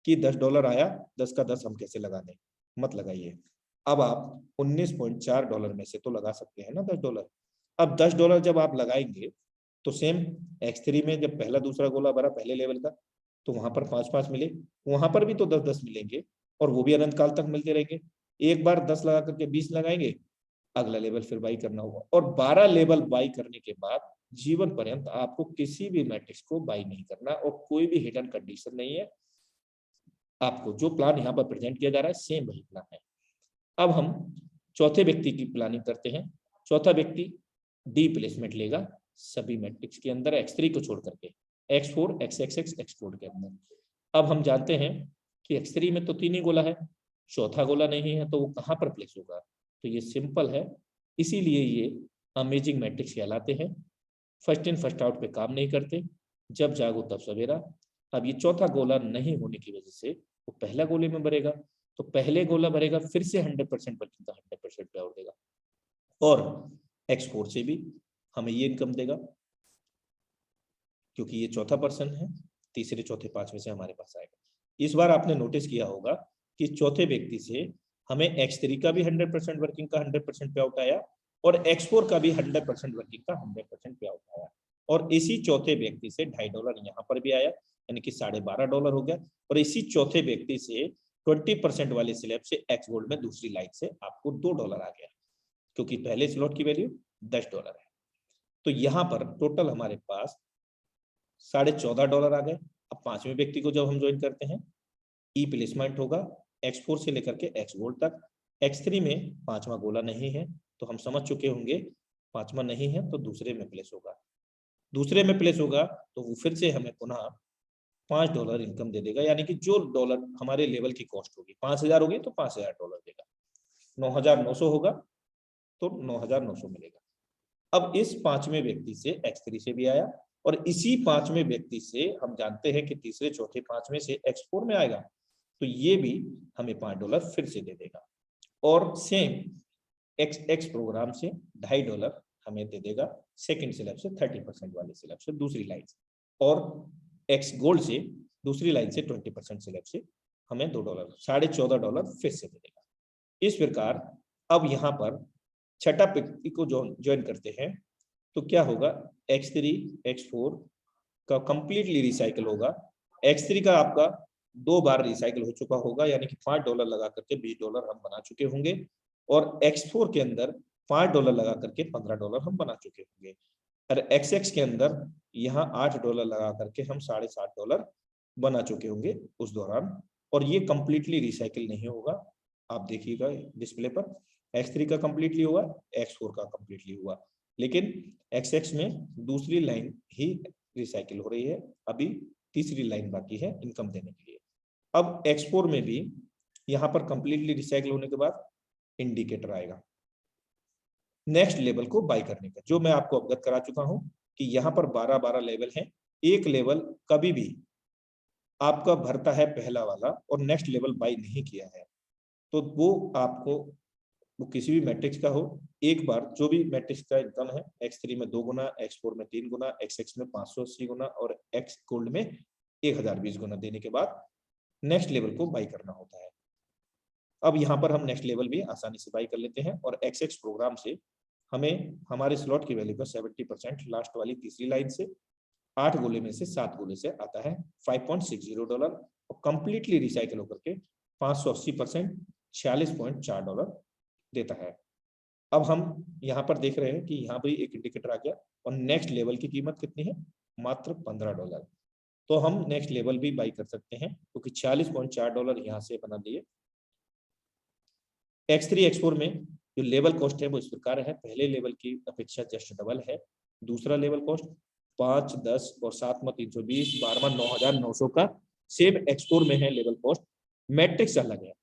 कि $10 आया, 10 का 10 हम कैसे लगा दें, मत लगाइए। अब आप $19.4 में से तो लगा सकते हैं ना $10। अब $10 जब आप लगाएंगे तो सेम X3 में जब पहला दूसरा गोला भरा पहले लेवल का, तो वहां पर 5-5 मिले, वहां पर भी तो 10-10 मिलेंगे, और वो भी अनंत काल तक मिलते रहेंगे। एक बार 10 लगा करके 20 लगाएंगे, अगला लेवल फिर बाई करना होगा, और 12 लेवल बाई करने के बाद जीवन पर्यंत आपको किसी भी मैट्रिक्स को बाई नहीं करना, और कोई भी हिडन कंडीशन नहीं है। आपको जो प्लान यहाँ पर प्रेजेंट किया जा रहा है सेम वही प्लान है। अब हम चौथे व्यक्ति की प्लानिंग करते हैं। चौथा व्यक्ति डी प्लेसमेंट लेगा, सभी मैट्रिक्स के अंदर x3 को छोड़ करके, x4 xxx x4 के अंदर। अब हम जानते हैं कि x3 में तो 3 ही गोला है, चौथा गोला नहीं है, तो वो कहाँ पर प्लेस होगा? तो ये सिंपल है, इसीलिए ये अमेजिंग मैट्रिक्स कहलाते हैं। फर्स्ट इन फर्स्ट आउट पे काम नहीं करते, जब जागो तब सवेरा। अब ये चौथा गोला नहीं होने की वजह से वो पहला गोले में भरेगा, तो पहले गोला भरेगा, फिर से 100% वर्किंग का 100% पे आउट देगा, और x4 से भी हमें ये इनकम देगा, क्योंकि ये चौथा पर्सन है, तीसरे चौथे पांचवें से हमारे पास आएगा। इस बार आपने नोटिस किया होगा कि चौथे व्यक्ति से हमें x3 का भी 100% वर्किंग का 100% पे आउट आया, और x4 का भी 100% वर्किंग का 100% पे आउट आया, और इसी चौथे व्यक्ति से $2.5 यहाँ पर भी आया, यानी कि $12.5 हो गया। और इसी चौथे व्यक्ति से 20% वाले स्लैब से एक्स गोल्ड में दूसरी लाइन से आपको $2 आ गया, क्योंकि पहले स्लॉट की वैल्यू $10 है। तो यहाँ पर टोटल हमारे पास $14.5 आ गए। अब पांचवें व्यक्ति को जब हम ज्वाइन करते हैं, ई प्लेसमेंट होगा x4 से लेकर के x गोल्ड तक। x3 में पांचवा गोला नहीं है, तो हम समझ चुके होंगे पांचवा नहीं है तो दूसरे में प्लेस होगा। दूसरे में प्लेस होगा तो वो फिर से हमें पुनः $5 इनकम दे देगा, यानी कि जो डॉलर हमारे लेवल की कॉस्ट होगी, 5000 होगी तो $5000 देगा, 9900 होगा तो 9900 मिलेगा। अब इस पांचवें व्यक्ति से x3 से भी आया, और इसी पांचवें व्यक्ति से हम जानते हैं कि तीसरे चौथे पांचवें से x4 में आएगा, तो ये भी हमें $5 फिर से दे देगा, और सेम x प्रोग्राम से $2.5 हमें दे देगा सेकंड स्लैब से 30% वाले स्लैब से दूसरी लाइन से, और x गोल्ड से दूसरी लाइन से 20% स्लैब से हमें $2 $14.5 फिर से दे देगा। इस प्रकार अब यहाँ पर छठा व्यक्ति को ज्वाइन करते हैं तो क्या होगा, x3 x4 का कंप्लीटली रिसाइकल होगा। x3 का आपका 2 बार रिसाइकल हो चुका होगा, यानी कि $5 लगा करके $20 हम बना चुके होंगे, और x4 के अंदर $5 लगा करके $15 हम बना चुके होंगे, और xx के अंदर यहाँ $8 लगा करके हम $7.5 बना चुके होंगे उस दौरान। और ये कंप्लीटली रिसाइकिल नहीं होगा, आप देखिएगा डिस्प्ले पर x3 का कंप्लीटली हुआ, x4 का कंप्लीटली हुआ, लेकिन xx में दूसरी लाइन ही रिसाइकिल हो रही है, अभी तीसरी लाइन बाकी है इनकम देने के लिए। अब x4 में भी यहाँ पर कंप्लीटली रिसाइकिल होने के बाद इंडिकेटर आएगा नेक्स्ट लेवल को बाय करने का, जो मैं आपको अवगत करा चुका हूं कि यहाँ पर 12 लेवल हैं। एक लेवल कभी भी आपका भरता है पहला वाला और नेक्स्ट लेवल बाय नहीं किया है, तो वो आपको, वो किसी भी मैट्रिक्स का हो, एक बार जो भी मैट्रिक्स का इनकम है, x3 में 2 गुना, x4 में 3 गुना, xx में 580 गुना और x गोल्ड में 1020 गुना देने के बाद नेक्स्ट लेवल को बाय करना होता है। अब यहाँ पर हम नेक्स्ट लेवल भी आसानी से बाय कर लेते हैं, और xx प्रोग्राम से हमें हमारे स्लॉट की वैल्यू का 70% लास्ट वाली तीसरी लाइन से 8 गोले में से 7 गोले से आता है $5.60, और कंप्लीटली रिसाइकल होकर के 580% $46.4 देता है। अब हम यहाँ पर देख रहे हैं कि यहाँ पर एक इंडिकेटर आ गया, और नेक्स्ट लेवल की कीमत कितनी है, मात्र $15। तो हम नेक्स्ट लेवल भी बाई कर सकते हैं, क्योंकि $46.4 यहाँ से बना दिए। x3 x4 में जो लेवल कॉस्ट है वो इस प्रकार है, पहले लेवल की अपेक्षा जस्ट डबल है। दूसरा लेवल कॉस्ट 5, 10 और 7 में 320, 12 $9,900 का सेम x4 में है लेवल कॉस्ट। मैट्रिक्स अलग है,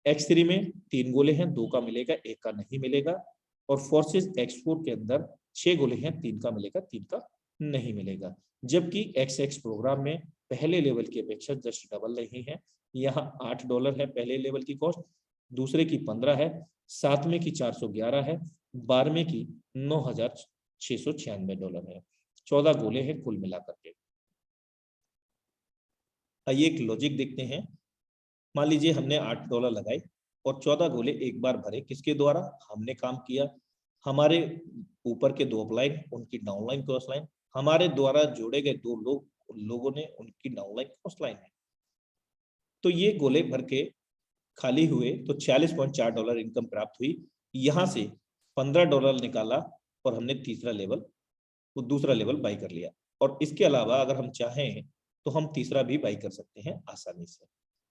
x3 में 3 गोले हैं, 2 का मिलेगा, 1 का नहीं मिलेगा, और फोर्सेस x4 के अंदर 6 गोले हैं, 3 का मिलेगा, 3 का नहीं मिलेगा। जबकि xx प्रोग्राम में पहले लेवल की अपेक्षा जस्ट डबल नहीं है, यहाँ $8 है पहले लेवल की कॉस्ट, दूसरे की 15 है, 7वें की 411 है, 12वें की $9,696 है। 14 गोले हैं कुल मिलाकर के। आइए एक लॉजिक देखते हैं। मान लीजिए हमने $8 लगाए और 14 गोले एक बार भरे, किसके द्वारा, हमने काम किया, हमारे ऊपर के 2 अपलाइन, उनकी डाउनलाइन क्रॉस लाइन, हमारे द्वारा जोड़े गए 2 लोगों ने उनकी डाउनलाइन क्रॉस लाइन है। तो ये गोले भर के खाली हुए तो $46.4 इनकम प्राप्त हुई। यहाँ से $15 निकाला और हमने तीसरा लेवल, वो दूसरा लेवल बाई कर लिया। और इसके अलावा अगर हम चाहें तो हम तीसरा भी बाई कर सकते हैं आसानी से।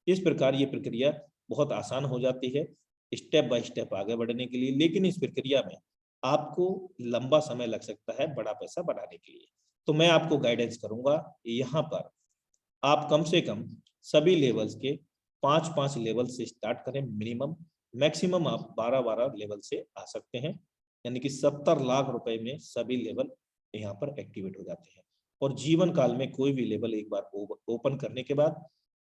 इस प्रकार ये प्रक्रिया बहुत आसान हो जाती है स्टेप बाय स्टेप आगे बढ़ने के लिए। लेकिन इस प्रक्रिया में आपको लंबा समय लग सकता है बड़ा पैसा बनाने के लिए। तो मैं आपको गाइडेंस करूंगा, यहाँ पर आप कम से कम सभी लेवल्स के 5-5 लेवल से स्टार्ट करें मिनिमम, मैक्सिमम आप 12-12 लेवल से आ सकते हैं, यानी कि 70 लाख रुपए में सभी लेवल यहाँ पर एक्टिवेट हो जाते हैं। और जीवन काल में कोई भी लेवल एक बार ओपन करने के बाद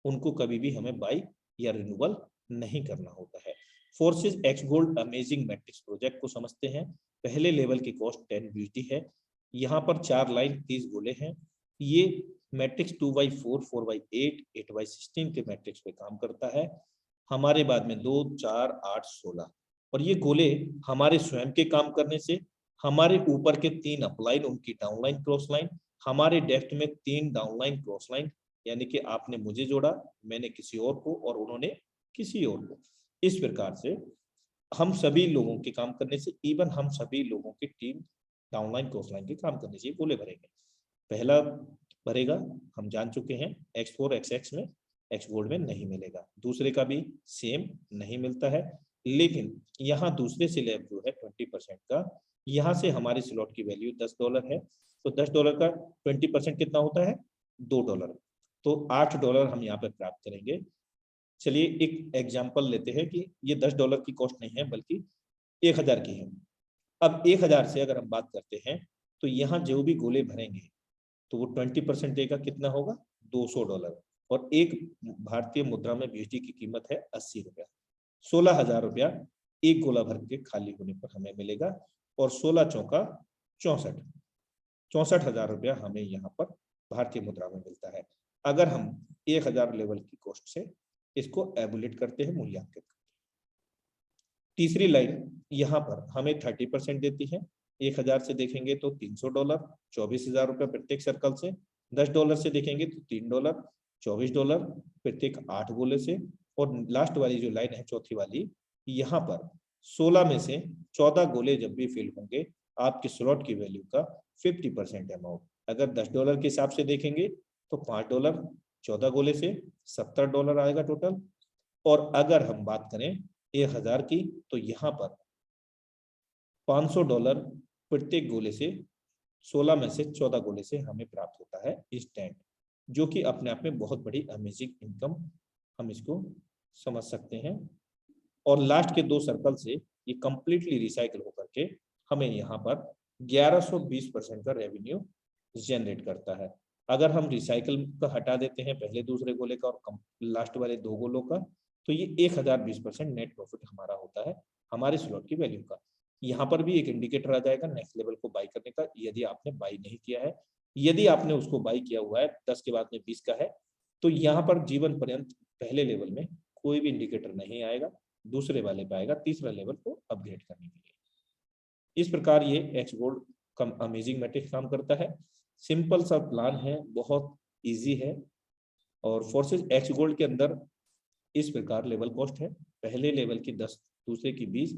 उनको कभी भी हमें बाई या रिन्यूअल नहीं करना होता है। Forces x gold amazing matrix project को समझते हैं। पहले लेवल की कॉस्ट 10 BUSD है। यहाँ पर 4 लाइन 30 गोले हैं। ये मैट्रिक्स 2x4, 4x8, 8x16 के मैट्रिक्स पे काम करता है। हमारे बाद में 2, 4, 8, 16 और ये गोले हमारे स्वयं के काम करने से हमारे ऊपर के 3 अपलाइन, उनकी डाउनलाइन क्रॉस लाइन, हमारे डेप्थ में 3 डाउनलाइन क्रॉस लाइन, यानी कि आपने मुझे जोड़ा, मैंने किसी और को और उन्होंने किसी और को। इस प्रकार से हम सभी लोगों के काम करने से, इवन हम सभी लोगों की टीम डाउनलाइन क्रॉस लाइन के काम करने से गोले भरेंगे। पहला भरेगा हम जान चुके हैं, X4 XX में, एक्स गोल्ड में नहीं मिलेगा। दूसरे का भी सेम नहीं मिलता है, लेकिन यहाँ दूसरे स्लैब जो है 20% का, यहाँ से हमारी स्लॉट की वैल्यू $10 है। तो $10 का 20% कितना होता है? $2। तो $8 हम यहाँ पे प्राप्त करेंगे। चलिए एक एग्जांपल लेते हैं कि ये $10 की कॉस्ट नहीं है बल्कि 1000 की है। अब 1000 से अगर हम बात करते हैं तो यहाँ जो भी गोले भरेंगे तो वो 20% देगा, कितना होगा? $200। और एक भारतीय मुद्रा में BUSD की कीमत है 80 रुपया। 16,000 रुपया एक गोला भर के खाली होने पर हमें मिलेगा। और 16 चौका 64, 64,000 रुपया हमें यहाँ पर भारतीय मुद्रा में मिलता है। अगर हम 1000 लेवल की कॉस्ट से इसको एबुलेट करते हैं, मूल्यांकित। तीसरी लाइन यहाँ पर हमें 30% देती है। 1000 से देखेंगे तो $300, 24,000 रुपये प्रत्येक सर्कल से। $10 से देखेंगे तो $3, $24 प्रत्येक 8 गोले से। और लास्ट वाली जो लाइन है चौथी वाली, यहाँ पर 16 में से 14 गोले जब भी फिल होंगे आपके स्लॉट की वैल्यू का 50% अमाउंट। अगर $10 के हिसाब से देखेंगे तो $5, 14 गोले से $70 आएगा टोटल। और अगर हम बात करें 1000 की तो यहाँ पर $500 प्रत्येक गोले से, 16 में से 14 गोले से हमें प्राप्त होता है इंस्टेंट, जो कि अपने आप में बहुत बड़ी अमेजिंग इनकम हम इसको समझ सकते हैं। और लास्ट के 2 सर्कल से ये कंप्लीटली रिसाइकल होकर के हमें यहाँ पर 1120% का रेवेन्यू जनरेट करता है। अगर हम रिसाइकल का हटा देते हैं पहले दूसरे गोले का और लास्ट वाले 2 गोलों का, तो ये 1020% नेट प्रॉफिट हमारा होता है हमारे स्लॉट की वैल्यू का। यहाँ पर भी एक इंडिकेटर आ जाएगा नेक्स्ट लेवल को बाई करने का, यदि आपने बाई नहीं किया है। यदि आपने उसको बाई किया हुआ है 10 के बाद में 20 का है, तो यहाँ पर जीवन पर्यंत पहले लेवल में कोई भी इंडिकेटर नहीं आएगा, दूसरे वाले पे आएगा तीसरा लेवल को अपग्रेड करने के लिए। इस प्रकार ये एक्स गोल्ड कम अमेजिंग मैट्रिक्स काम करता है। सिंपल सा प्लान है, बहुत इजी है। और फोर्सेस एक्स गोल्ड के अंदर इस प्रकार लेवल कॉस्ट है। पहले लेवल की 10, दूसरे की 20,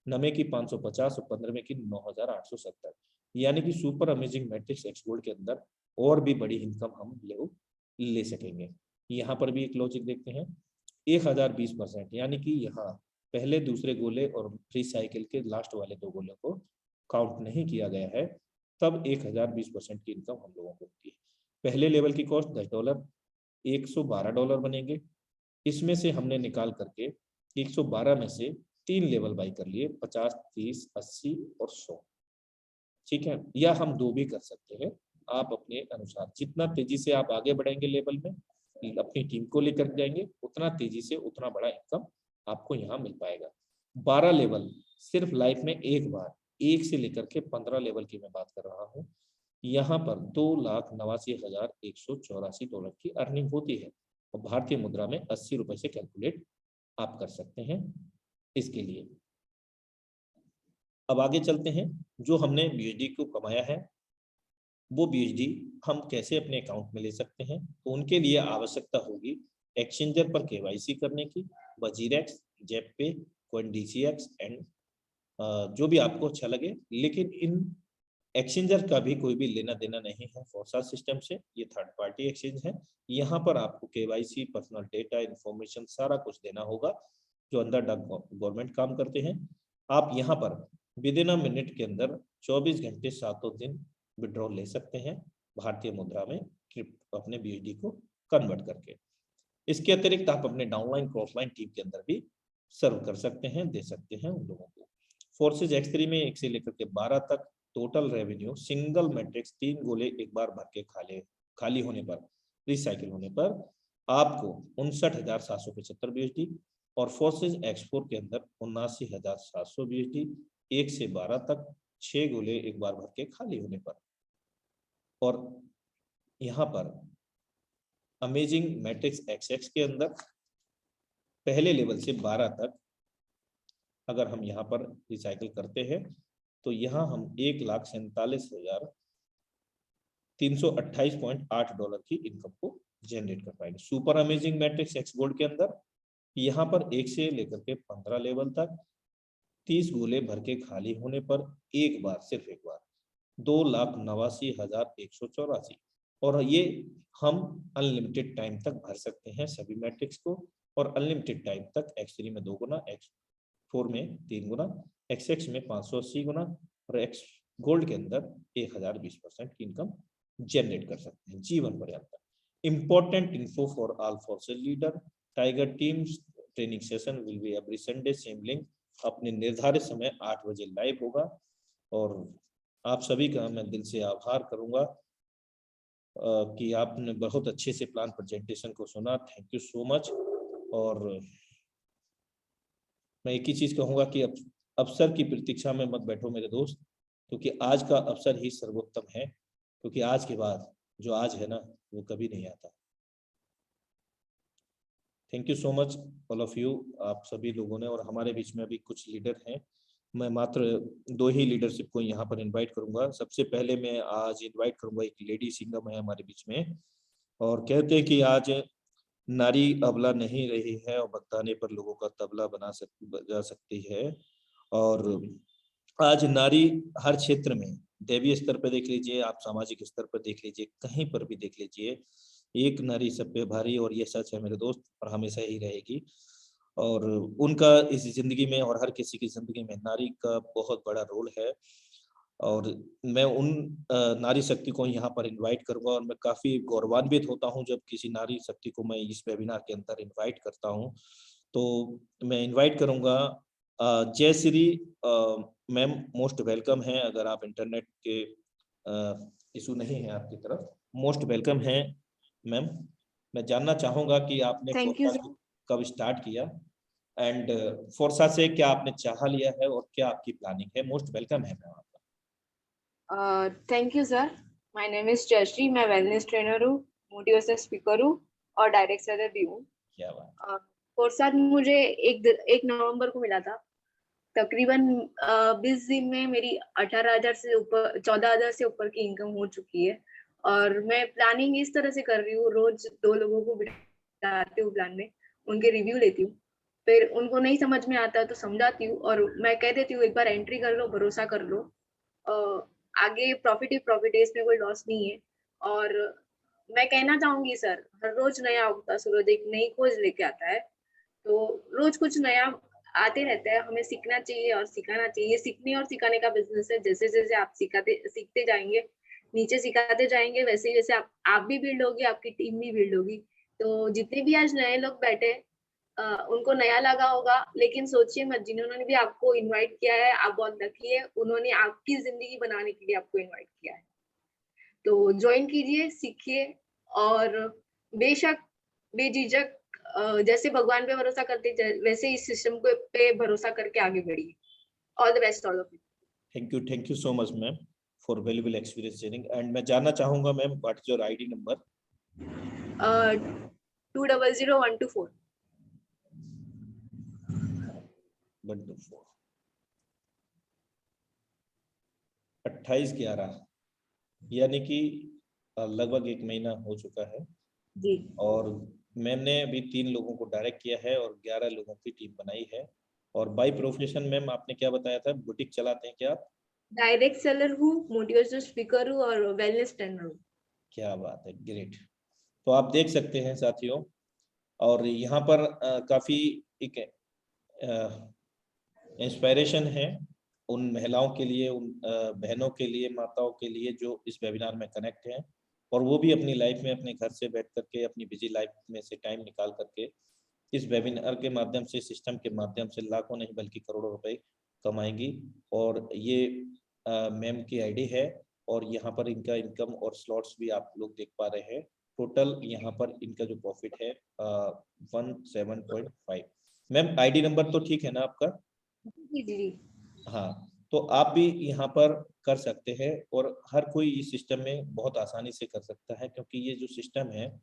9वें की 550 और 15वें की 9,870, यानी कि super amazing matrix x gold के अंदर और भी बड़ी इनकम हम ले सकेंगे। यहाँ पर भी एक लॉजिक देखते हैं, 1020%, यानी कि यहाँ पहले दूसरे गोले और फ्री साइकिल के लास्ट वाले 2 गोलों को काउंट नहीं किया गया है, तब 1020% की इनकम हम लोगों को होती है। पहले लेवल की कॉस्ट $10, $112 बनेंगे। इसमें से हमने निकाल करके 112 में से 3 लेवल बाई कर लिए, 50, 30, 80 और 100। ठीक है, या हम 2 भी कर सकते हैं, आप अपने अनुसार। जितना तेजी से आप आगे बढ़ेंगे लेवल में, अपनी टीम को लेकर जाएंगे, उतना तेजी से उतना बड़ा इनकम आपको यहाँ मिल पाएगा। 12 लेवल सिर्फ लाइफ में एक बार, 1 से लेकर के 15 लेवल की मैं बात कर रहा हूँ। यहाँ पर $2,89,184 की अर्निंग होती है और भारतीय मुद्रा में 80 रुपए से कैलकुलेट आप कर सकते हैं इसके लिए। अब आगे चलते हैं, जो हमने BUSD को कमाया है वो BUSD हम कैसे अपने अकाउंट में ले सकते हैं। तो उनके लिए आवश्यकता होगी एक्सचेंजर पर KYC करने की, वजीरेक्स, जेपपे, CoinDCX एंड जो भी आपको अच्छा लगे। लेकिन इन एक्सचेंजर का भी कोई भी लेना देना नहीं है फोर्सास सिस्टम से, ये थर्ड पार्टी एक्सचेंज है। यहाँ पर आपको KYC, पर्सनल डेटा, इंफॉर्मेशन सारा कुछ देना होगा, जो अंदर गवर्नमेंट काम करते हैं। आप यहाँ पर विद इन अ मिनट के अंदर 24 घंटे 7 दिन विड्रॉ ले सकते हैं भारतीय मुद्रा में अपने BUSD को कन्वर्ट करके। इसके अतिरिक्त आप अपने डाउनलाइन क्रॉसलाइन टीम के अंदर भी सर्व कर सकते हैं, दे सकते हैं उन लोगों को। फोर्सेज X3 में 1 से लेकर के 12 तक टोटल रेवेन्यू सिंगल मैट्रिक्स 3 गोले एक बार भर के खाली होने पर, रिसाइकिल होने पर आपको 59,775 BUSD और फोर्सेज X4 के अंदर 79,700 BUSD 1 से 12 तक 6 गोले एक बार भर के खाली होने पर। और यहाँ पर अमेजिंग मैट्रिक्स XX के अंदर पहले लेवल से 12 तक अगर हम यहाँ पर रिसाइकिल करते हैं तो यहाँ हम $1,47,328.8 की इनकम को जनरेट कर पाएंगे। Super amazing matrix X gold के अंदर यहाँ पर 1 से लेकर के 15 लेवल तक 30 गोले भर के खाली होने पर एक बार, सिर्फ एक बार 2,89,184 और ये हम अनलिमिटेड टाइम तक भर सकते हैं सभी मैट्रिक्स को और अनलिमिटेड टाइम तक X3 में 2 गुना, X4 में 3 गुना, XX में 580 गुना और X गोल्ड के अंदर 1020% की इनकम जनरेट कर सकते हैं जीवन पर्यंत। Important info for all forces leader, tiger teams training session will be every Sunday, same link अपने निर्धारित समय 8 बजे लाइव होगा और आप सभी का मैं दिल से आभार करूंगा कि आपने बहुत अच्छे से प्लान प्रेजेंटेशन को सुना। Thank you so much. और मैं एक ही चीज कहूंगा कि अवसर की प्रतीक्षा में मत बैठो मेरे दोस्त, क्योंकि आज का अवसर ही सर्वोत्तम है, क्योंकि आज के बाद जो आज है ना वो कभी नहीं आता। Thank you so much all of you, आप सभी लोगों ने। और हमारे बीच में अभी कुछ लीडर हैं, मैं मात्र 2 ही लीडरशिप को यहाँ पर इनवाइट करूंगा। सबसे पहले मैं आज इनवाइट करूंगा, एक लेडी सिंगम है हमारे बीच में और कहते हैं कि आज नारी अबला नहीं रही है और बताने पर लोगों का तबला बजा सकती है। और आज नारी हर क्षेत्र में, दैवीय स्तर पर देख लीजिए, आप सामाजिक स्तर पर देख लीजिए, कहीं पर भी देख लीजिए, एक नारी सब पे भारी, और ये सच है मेरे दोस्त और हमेशा ही रहेगी। और उनका इस जिंदगी में और हर किसी की जिंदगी में नारी का बहुत बड़ा रोल है और मैं उन नारी शक्ति को यहाँ पर इनवाइट करूंगा और मैं काफी गौरवान्वित होता हूँ जब किसी नारी शक्ति को मैं इस वेबिनार के अंदर इनवाइट करता हूँ। तो मैं इनवाइट करूंगा जयश्री मैम, मोस्ट वेलकम है। अगर आप इंटरनेट के इशू नहीं है आपकी तरफ, मोस्ट वेलकम है मैम। मैं जानना चाहूंगा कि आपने कब स्टार्ट किया एंड फोर्सा से क्या आपने चाह लिया है और क्या आपकी प्लानिंग है। मोस्ट वेलकम है मैम आपका। Thank you sir, my name is Jayashree, मैं वेलनेस ट्रेनर हूँ, मोटिवेशनल स्पीकर हूँ और डायरेक्टर भी हूँ। क्या बात। फोर्सा मुझे 1 नवंबर को मिला था। तकरीबन 20 दिन में मेरी 18,000 से ऊपर, 14,000 से ऊपर की इनकम हो चुकी है। और मैं प्लानिंग इस तरह से कर रही हूँ, रोज 2 लोगों को बिठाती हूँ प्लान में, उनके रिव्यू लेती हूँ, फिर उनको नहीं समझ में आता तो समझाती हूँ और मैं कह देती हूँ एक बार एंट्री कर लो, भरोसा कर लो, आगे प्रॉफिट है, इसमें कोई लॉस नहीं है। और मैं कहना चाहूंगी सर, हर रोज नया उगता सूरज एक नई खोज लेके आता है, तो रोज कुछ नया आते रहता है, हमें सीखना चाहिए और सिखाना चाहिए। सीखने और सिखाने का बिजनेस है, जैसे जैसे आप सीखते जाएंगे, नीचे सिखाते जाएंगे, वैसे वैसे आप भी बिल्ड होगी, आपकी टीम भी बिल्ड होगी। तो जितने भी आज नए लोग बैठे, उनको नया लगा होगा, लेकिन सोचिए मत, जिन्होंने भी आपको इनवाइट किया है आप बहुत लकी है, उन्होंने आपकी जिंदगी बनाने के लिए आपको इनवाइट किया है। तो ज्वाइन कीजिए, सीखिए और बेशक बेझिझक जैसे भगवान पे भरोसा करते वैसे इस सिस्टम को पे भरोसा करके आगे बढ़िए। All the best all of you. Thank you so much ma'am for valuable experience sharing. And मैं जानना चाहूंगा ma'am, what is your ID number? 200124 28/11, यानी कि लगभग 1 महीना हो चुका है जी। और मैंने अभी 3 लोगों को डायरेक्ट किया है और 11 लोगों की टीम बनाई है। और बाय प्रोफेशन मैम आपने क्या बताया था, बुटीक चलाते हैं क्या आप? डायरेक्ट सेलर हूँ, मोटिवेशनल स्पीकर हूँ और वेलनेस ट्रेनर हूँ। क्या बात है, ग्रेट। तो आप देख सकते हैं साथियों, और यहाँ पर काफी एक इंस्पायरेशन है उन महिलाओं के लिए, उन बहनों के लिए, माताओं के लिए जो इस वेबिनार में कनेक्ट हैं और वो भी अपनी लाइफ में अपने घर से बैठ करके, अपनी बिजी लाइफ में से टाइम निकाल करके इस वेबिनार के माध्यम से, सिस्टम के माध्यम से लाखों नहीं बल्कि करोड़ों रुपए कमाएंगी। और ये मैम की आईडी है और यहाँ पर इनका इनकम और स्लॉट्स भी आप लोग देख पा रहे हैं। टोटल यहाँ पर इनका जो प्रॉफिट है 17.5। मैम आईडी नंबर तो ठीक है ना आपका? जी जी। हाँ, तो आप भी यहाँ पर कर सकते हैं और हर कोई इस सिस्टम में बहुत आसानी से कर सकता है, क्योंकि ये जो सिस्टम है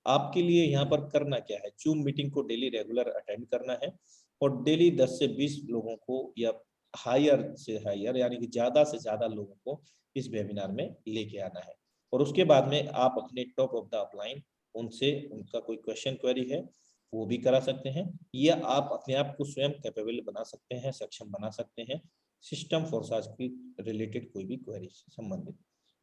आपके लिए यहाँ पर करना क्या है, जूम मीटिंग को डेली रेगुलर अटेंड करना है और डेली 10 से 20 लोगों को या हायर से हायर यानी कि ज्यादा से ज्यादा लोगों को इस वेबिनार में लेके आना है। और उसके बाद में आप अपने टॉप ऑफ द अपलाइन उनसे उनका कोई क्वेश्चन क्वेरी है वो भी करा सकते हैं, या आप अपने आप को स्वयं कैपेबल बना सकते हैं, सक्षम बना सकते हैं सिस्टम फोर्साज की रिलेटेड कोई भी क्वेरी से संबंधित।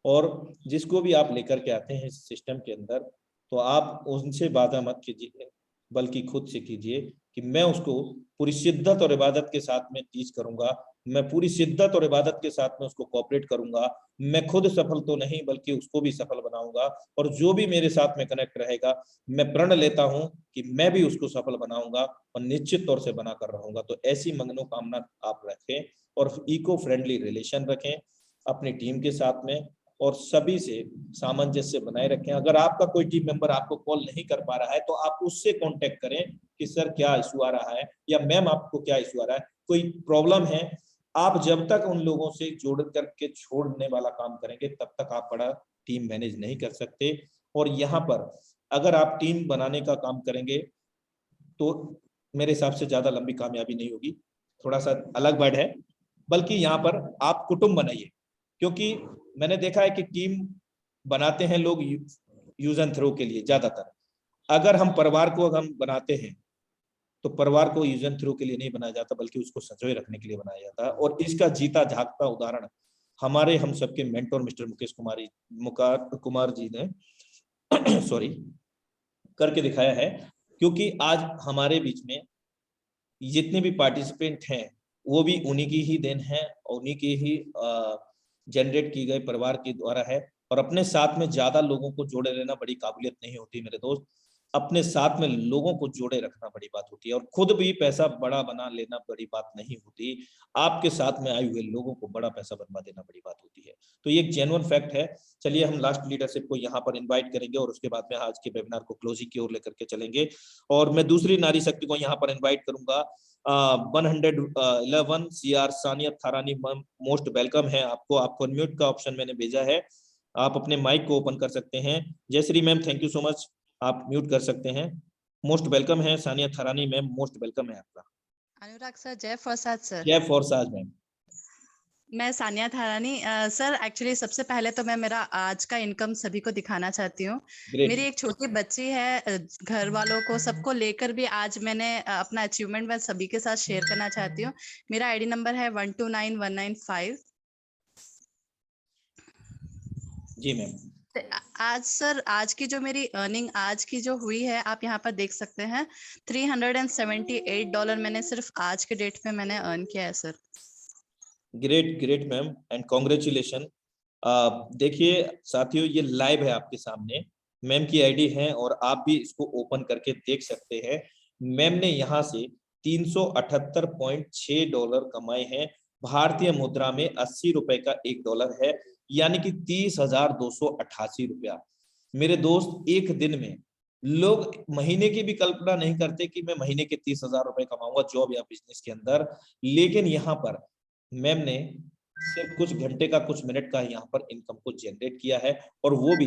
और जिसको भी आप लेकर के आते हैं इस सिस्टम के अंदर, तो आप उनसे वादा मत कीजिए बल्कि खुद से कीजिए कि मैं उसको पूरी शिद्दत और इबादत के साथ में टीच करूंगा, मैं पूरी शिद्दत और इबादत के साथ में उसको कोऑपरेट करूंगा, मैं खुद सफल तो नहीं बल्कि उसको भी सफल बनाऊंगा, और जो भी मेरे साथ में कनेक्ट रहेगा मैं प्रण लेता हूं कि मैं भी उसको सफल बनाऊंगा और निश्चित तौर से बना कर रहूंगा। तो ऐसी मनोकामना आप रखें और इको फ्रेंडली रिलेशन रखें अपनी टीम के साथ में और सभी से सामंजस्य बनाए रखें। अगर आपका कोई टीम मेंबर आपको कॉल नहीं कर पा रहा है तो आप उससे कांटेक्ट करें कि सर क्या इशू आ रहा है या मैम आपको क्या इशू आ रहा है, कोई प्रॉब्लम है। आप जब तक उन लोगों से जोड़ करके छोड़ने वाला काम करेंगे तब तक आप बड़ा टीम मैनेज नहीं कर सकते। और यहाँ पर अगर आप टीम बनाने का काम करेंगे तो मेरे हिसाब से ज्यादा लंबी कामयाबी नहीं होगी, थोड़ा सा अलग वर्ड है, बल्कि यहाँ पर आप कुटुंब बनाइए। क्योंकि मैंने देखा है कि टीम बनाते हैं लोग यूज एंड थ्रो के लिए ज्यादातर। अगर हम परिवार को हम बनाते हैं तो परिवार को यूज एंड थ्रो के लिए नहीं बनाया जाता बल्कि उसको संजोए रखने के लिए बनाया जाता है। और इसका जीता जागता उदाहरण हमारे हम सबके मेंटोर मिस्टर मुकेश कुमार जी ने सॉरी करके दिखाया है। क्योंकि आज हमारे बीच में जितने भी पार्टिसिपेंट हैं वो भी उन्हीं की ही देन है, उन्हीं की ही जनरेट की गए परिवार के द्वारा है। और अपने साथ में ज्यादा लोगों को जोड़े रहना बड़ी काबिलियत नहीं होती मेरे दोस्त, अपने साथ में लोगों को जोड़े रखना बड़ी बात होती है। और खुद भी पैसा बड़ा बना लेना बड़ी बात नहीं होती, आपके साथ में आए हुए लोगों को बड़ा पैसा बनवा देना बड़ी बात होती है। तो ये एक जेन्युइन फैक्ट है। चलिए हम लास्ट लीडरशिप को यहाँ पर इन्वाइट करेंगे और उसके बाद में आज के वेबिनार को क्लोजिंग की ओर लेकर के चलेंगे। और मैं दूसरी नारी शक्ति को यहाँ पर इन्वाइट करूंगा। 111 CR सानिया थारानी मोस्ट वेलकम है आपको। आपको अनम्यूट का ऑप्शन मैंने भेजा है, आप अपने माइक को ओपन कर सकते हैं। Jayashri ma'am thank you so much, आप म्यूट कर सकते हैं। मोस्ट वेलकम है Sania Tharani ma'am, most welcome है आपका। अनुराग सर, जय फरसाद सर। जय फॉरसाज मैम। मैं सानिया थारानी सर। एक्चुअली सबसे पहले तो मैं मेरा आज का इनकम सभी को दिखाना चाहती हूँ। मेरी एक छोटी बच्ची है, घर वालों को सबको लेकर भी आज मैंने अपना अचीवमेंट मैं सभी के साथ शेयर करना चाहती हूँ। मेरा आईडी नंबर है 129195। जी मैम। आज सर, आज की जो मेरी अर्निंग आज की जो हुई है आप यहाँ पर देख सकते हैं, $378 मैंने सिर्फ आज के डेट में मैंने अर्न किया है sir. Great great ma'am and congratulation. देखिए साथियों, ये लाइव है आपके सामने, मैम की आईडी है और आप भी इसको ओपन करके देख सकते हैं। मैम ने यहाँ से $378.6 कमाए हैं। भारतीय मुद्रा में 80 रुपए का $1 है, यानी कि 30,288 रुपया। मेरे दोस्त, एक दिन में लोग महीने की भी कल्पना नहीं करते कि मैं महीने के 30,000 रुपए कमाऊंगा जॉब या बिजनेस के अंदर, लेकिन यहाँ पर मैम ने सिर्फ कुछ घंटे का, कुछ मिनट का यहाँ पर इनकम को जनरेट किया है, और वो भी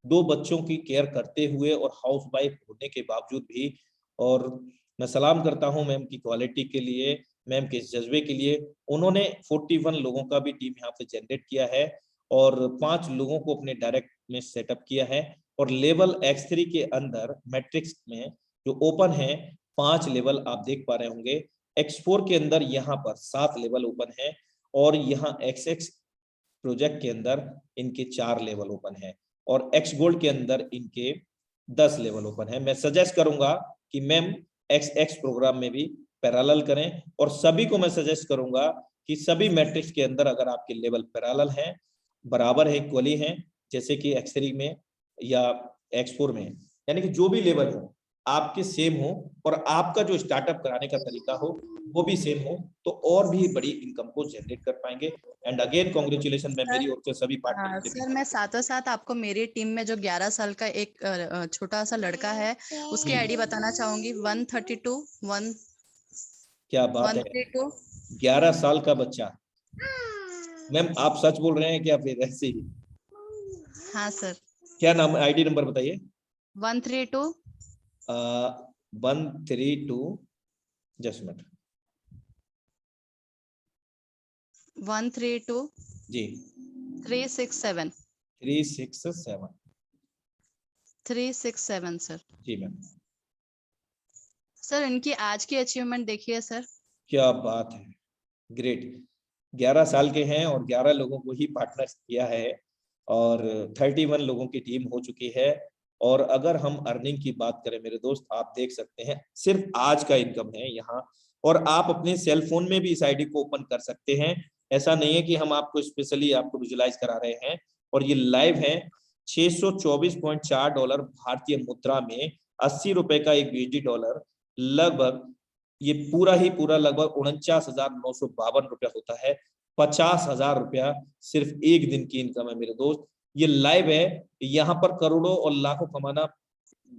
2 बच्चों की केयर करते हुए और हाउस वाइफ होने के बावजूद भी। और मैं सलाम करता हूँ मैम की क्वालिटी के लिए, मैम के जज्बे के लिए। उन्होंने 41 लोगों का भी टीम यहाँ पे जनरेट किया है और 5 लोगों को अपने डायरेक्ट में सेटअप किया है। और लेवल X3 के अंदर मैट्रिक्स में जो ओपन है 5 लेवल आप देख पा रहे होंगे। X4 के अंदर यहाँ पर 7 लेवल ओपन है और यहाँ XX प्रोजेक्ट के अंदर इनके 4 लेवल ओपन है और X गोल्ड के अंदर इनके 10 लेवल ओपन है। मैं सजेस्ट करूंगा कि मैम XX प्रोग्राम में भी पैरेलल करें और सभी को मैं सजेस्ट करूंगा कि सभी मैट्रिक्स के अंदर अगर आपके लेवल पैरेलल हैं, बराबर है, इक्वली हैं, जैसे कि X3 में या X4 में, यानी कि जो भी लेवल हो आपके सेम हो और आपका जो स्टार्टअप कराने का तरीका हो वो भी सेम हो, तो और भी बड़ी इनकम को जनरेट कर पाएंगे। एंड अगेन कांग्रेचुलेशन मैं मेरी ओर से सभी पार्टनर से। सर मैं साथों साथ आपको मेरी टीम में जो 11 साल का एक छोटा सा लड़का है उसकी आईडी बताना चाहूंगी। 132 क्या बात है, 132 11 साल का बच्चा। मैम आप सच बोल रहे हैं क्या फिर ऐसे ही? हाँ सर। क्या नाम, आईडी नंबर बताइए। 132 132 जस्ट मिनट 132 जी 367 367 सर। जी मैम। सर इनकी आज की अचीवमेंट देखिए सर। क्या बात है, ग्रेट। 11 साल के हैं और 11 लोगों को ही पार्टनर किया है और 31 लोगों की टीम हो चुकी है। और अगर हम अर्निंग की बात करें मेरे दोस्त, आप देख सकते हैं सिर्फ आज का इनकम है यहाँ, और आप अपने सेल फोन में भी इस आईडी को ओपन कर सकते हैं। ऐसा नहीं है कि हम आपको स्पेशली आपको विजुलाइज करा रहे हैं, और ये लाइव है। $624.4 भारतीय मुद्रा में 80 रुपए का एक BSD डॉलर, लगभग ये पूरा ही पूरा लगभग 49,952 रुपया होता है। 50,000 रुपया सिर्फ एक दिन की इनकम है मेरे दोस्त। ये लाइव है, यहाँ पर करोड़ों और लाखों कमाना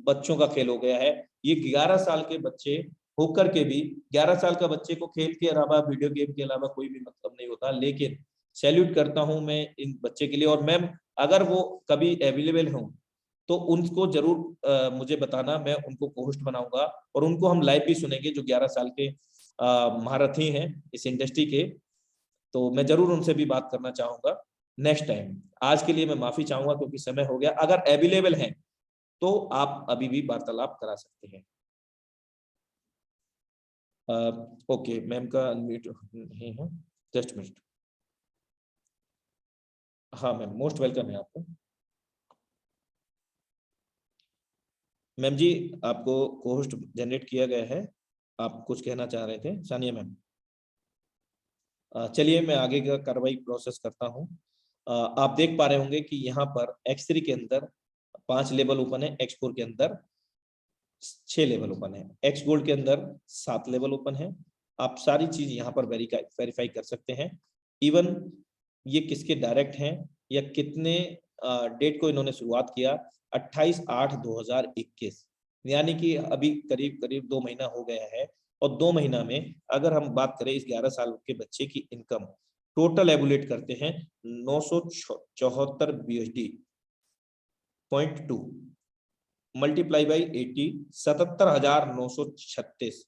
बच्चों का खेल हो गया है। ये 11 साल के बच्चे होकर के भी, 11 साल का बच्चे को खेल के अलावा, वीडियो गेम के अलावा कोई भी मतलब नहीं होता, लेकिन सैल्यूट करता हूं मैं इन बच्चे के लिए। और मैम अगर वो कभी अवेलेबल हों तो उनको जरूर मुझे बताना, मैं उनको कोहोस्ट बनाऊंगा और उनको हम लाइव भी सुनेंगे, जो 11 साल के महारथी हैं इस इंडस्ट्री के। तो मैं जरूर उनसे भी बात करना चाहूंगा नेक्स्ट टाइम। आज के लिए मैं माफी चाहूंगा क्योंकि समय हो गया। अगर अवेलेबल हैं तो आप अभी भी वार्तालाप करा सकते हैं। ओके, मैम का अनम्यूट नहीं है, जस्ट मिनट। हाँ मैम, मोस्ट वेलकम है आपको। मैम जी आपको कोहोस्ट जनरेट किया गया है, आप कुछ कहना चाह रहे थे सानिया मैम। चलिए मैं आगे का कार्रवाई प्रोसेस करता हूँ। आप देख पा रहे होंगे कि यहाँ पर X3 के अंदर 5 लेवल ओपन है, X4 के अंदर 6 लेवल ओपन है, X गोल्ड के अंदर 7 लेवल ओपन है। आप सारी चीज यहाँ पर वेरीफाई कर सकते हैं। इवन ये किसके डायरेक्ट हैं या कितने डेट को इन्होंने शुरुआत किया, 28/8/2021, यानी कि अभी करीब करीब 2 महीना हो गया है। और 2 महीना में अगर हम बात करें इस 11 साल के बच्चे की इनकम टोटल एबुलेट करते हैं 974 BSD.2 मल्टीप्लाई बाई 80, 77,936।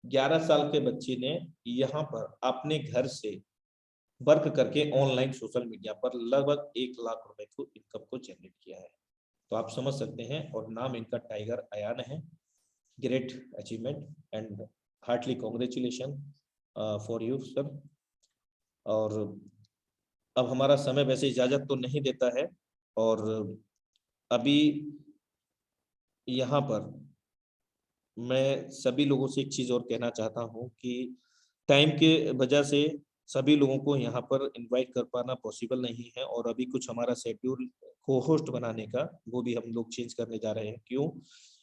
11 साल के बच्चे ने यहाँ पर अपने घर से वर्क करके ऑनलाइन सोशल मीडिया पर लगभग 1 लाख रुपए को इनकम को जनरेट किया है। तो आप समझ सकते हैं, और नाम इनका टाइगर अयान है। Great achievement and heartly congratulation for you sir. और अब हमारा समय वैसे इजाजत तो नहीं देता है, और अभी यहाँ पर मैं सभी लोगों से एक चीज और कहना चाहता हूँ कि टाइम के वजह से सभी लोगों को यहाँ पर इनवाइट कर पाना पॉसिबल नहीं है, और अभी कुछ हमारा शेड्यूल को होस्ट बनाने का वो भी हम लोग चेंज करने जा रहे हैं। क्यों?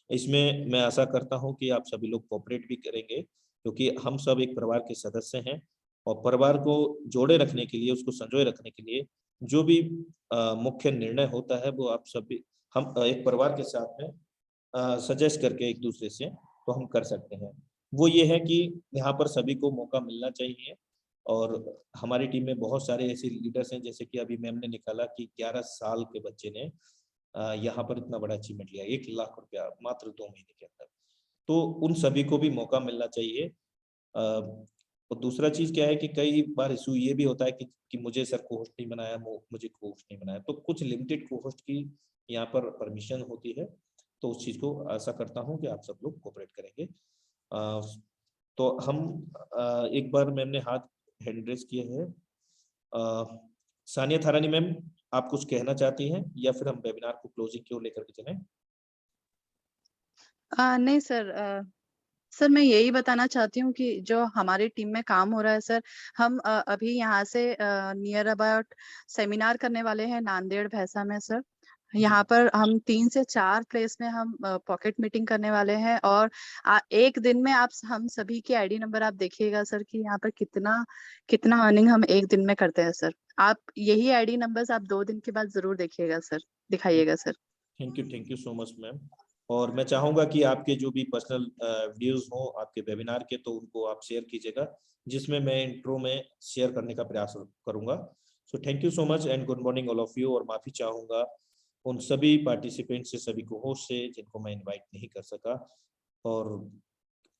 इसमें मैं आशा करता हूँ कि आप सभी लोग कोऑपरेट भी करेंगे, क्योंकि हम सब एक परिवार के सदस्य हैं, और परिवार को जोड़े रखने के लिए, उसको संजोए रखने के लिए जो भी मुख्य निर्णय होता है वो आप सभी हम एक परिवार के साथ में सजेस्ट करके एक दूसरे से तो हम कर सकते हैं। वो ये है कि यहाँ पर सभी को मौका मिलना चाहिए, और हमारी टीम में बहुत सारे ऐसे लीडर्स हैं, जैसे कि अभी मैम ने निकाला कि 11 साल के बच्चे ने यहाँ पर इतना बड़ा अचीवमेंट लिया, 1 लाख रुपया मात्र 2 महीने के अंदर। तो उन सभी को भी मौका मिलना चाहिए। और दूसरा चीज क्या है कि कई बार इशू ये भी होता है कि मुझे सर कोहोस्ट नहीं बनाया, मुझे कोहोस्ट नहीं बनाया। तो कुछ लिमिटेड कोहोस्ट की यहाँ पर परमिशन होती है, तो उस चीज को आशा करता हूँ कि आप सब लोग कोऑपरेट करेंगे। तो हम एक बार मैम ने हाथ हैंड रेज किए हैं। सानिया थारानी मैम, आप कुछ कहना चाहती हैं या फिर हम वेबिनार को क्लोजिंग की ओर लेकर के चलें? नहीं सर, सर मैं यही बताना चाहती हूँ कि जो हमारी टीम में काम हो रहा है सर, हम अभी यहाँ से नियर अबाउट सेमिनार करने वाले हैं नांदेड़ भैंसा में सर। यहाँ पर हम 3 से 4 प्लेस में हम पॉकेट मीटिंग करने वाले हैं, और एक दिन में आप हम सभी के आईडी नंबर आप देखिएगा सर कि यहाँ पर कितना कितना अर्निंग हम एक दिन में करते हैं सर। आप यही आईडी नंबर्स आप 2 दिन के बाद जरूर देखिएगा सर, दिखाइएगा sir. Thank you so much ma'am. और मैं चाहूंगा कि आपके जो भी पर्सनल वीडियोस हो आपके वेबिनार के, तो उनको आप शेयर कीजिएगा, जिसमें मैं इंट्रो में शेयर करने का प्रयास करूंगा। So thank you so much and good morning all of you. और माफी चाहूंगा उन सभी पार्टिसिपेंट से, सभी को होस्ट से जिनको मैं इनवाइट नहीं कर सका, और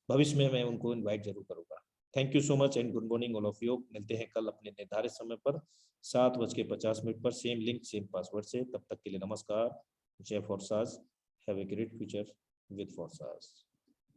भविष्य में मैं उनको इनवाइट जरूर करूंगा। Thank you so much and good morning all of you. मिलते हैं कल अपने निर्धारित समय पर 7:50 पर, सेम लिंक सेम पासवर्ड से। तब तक के लिए नमस्कार। जय Forsage. Have a great future with फॉरसाज।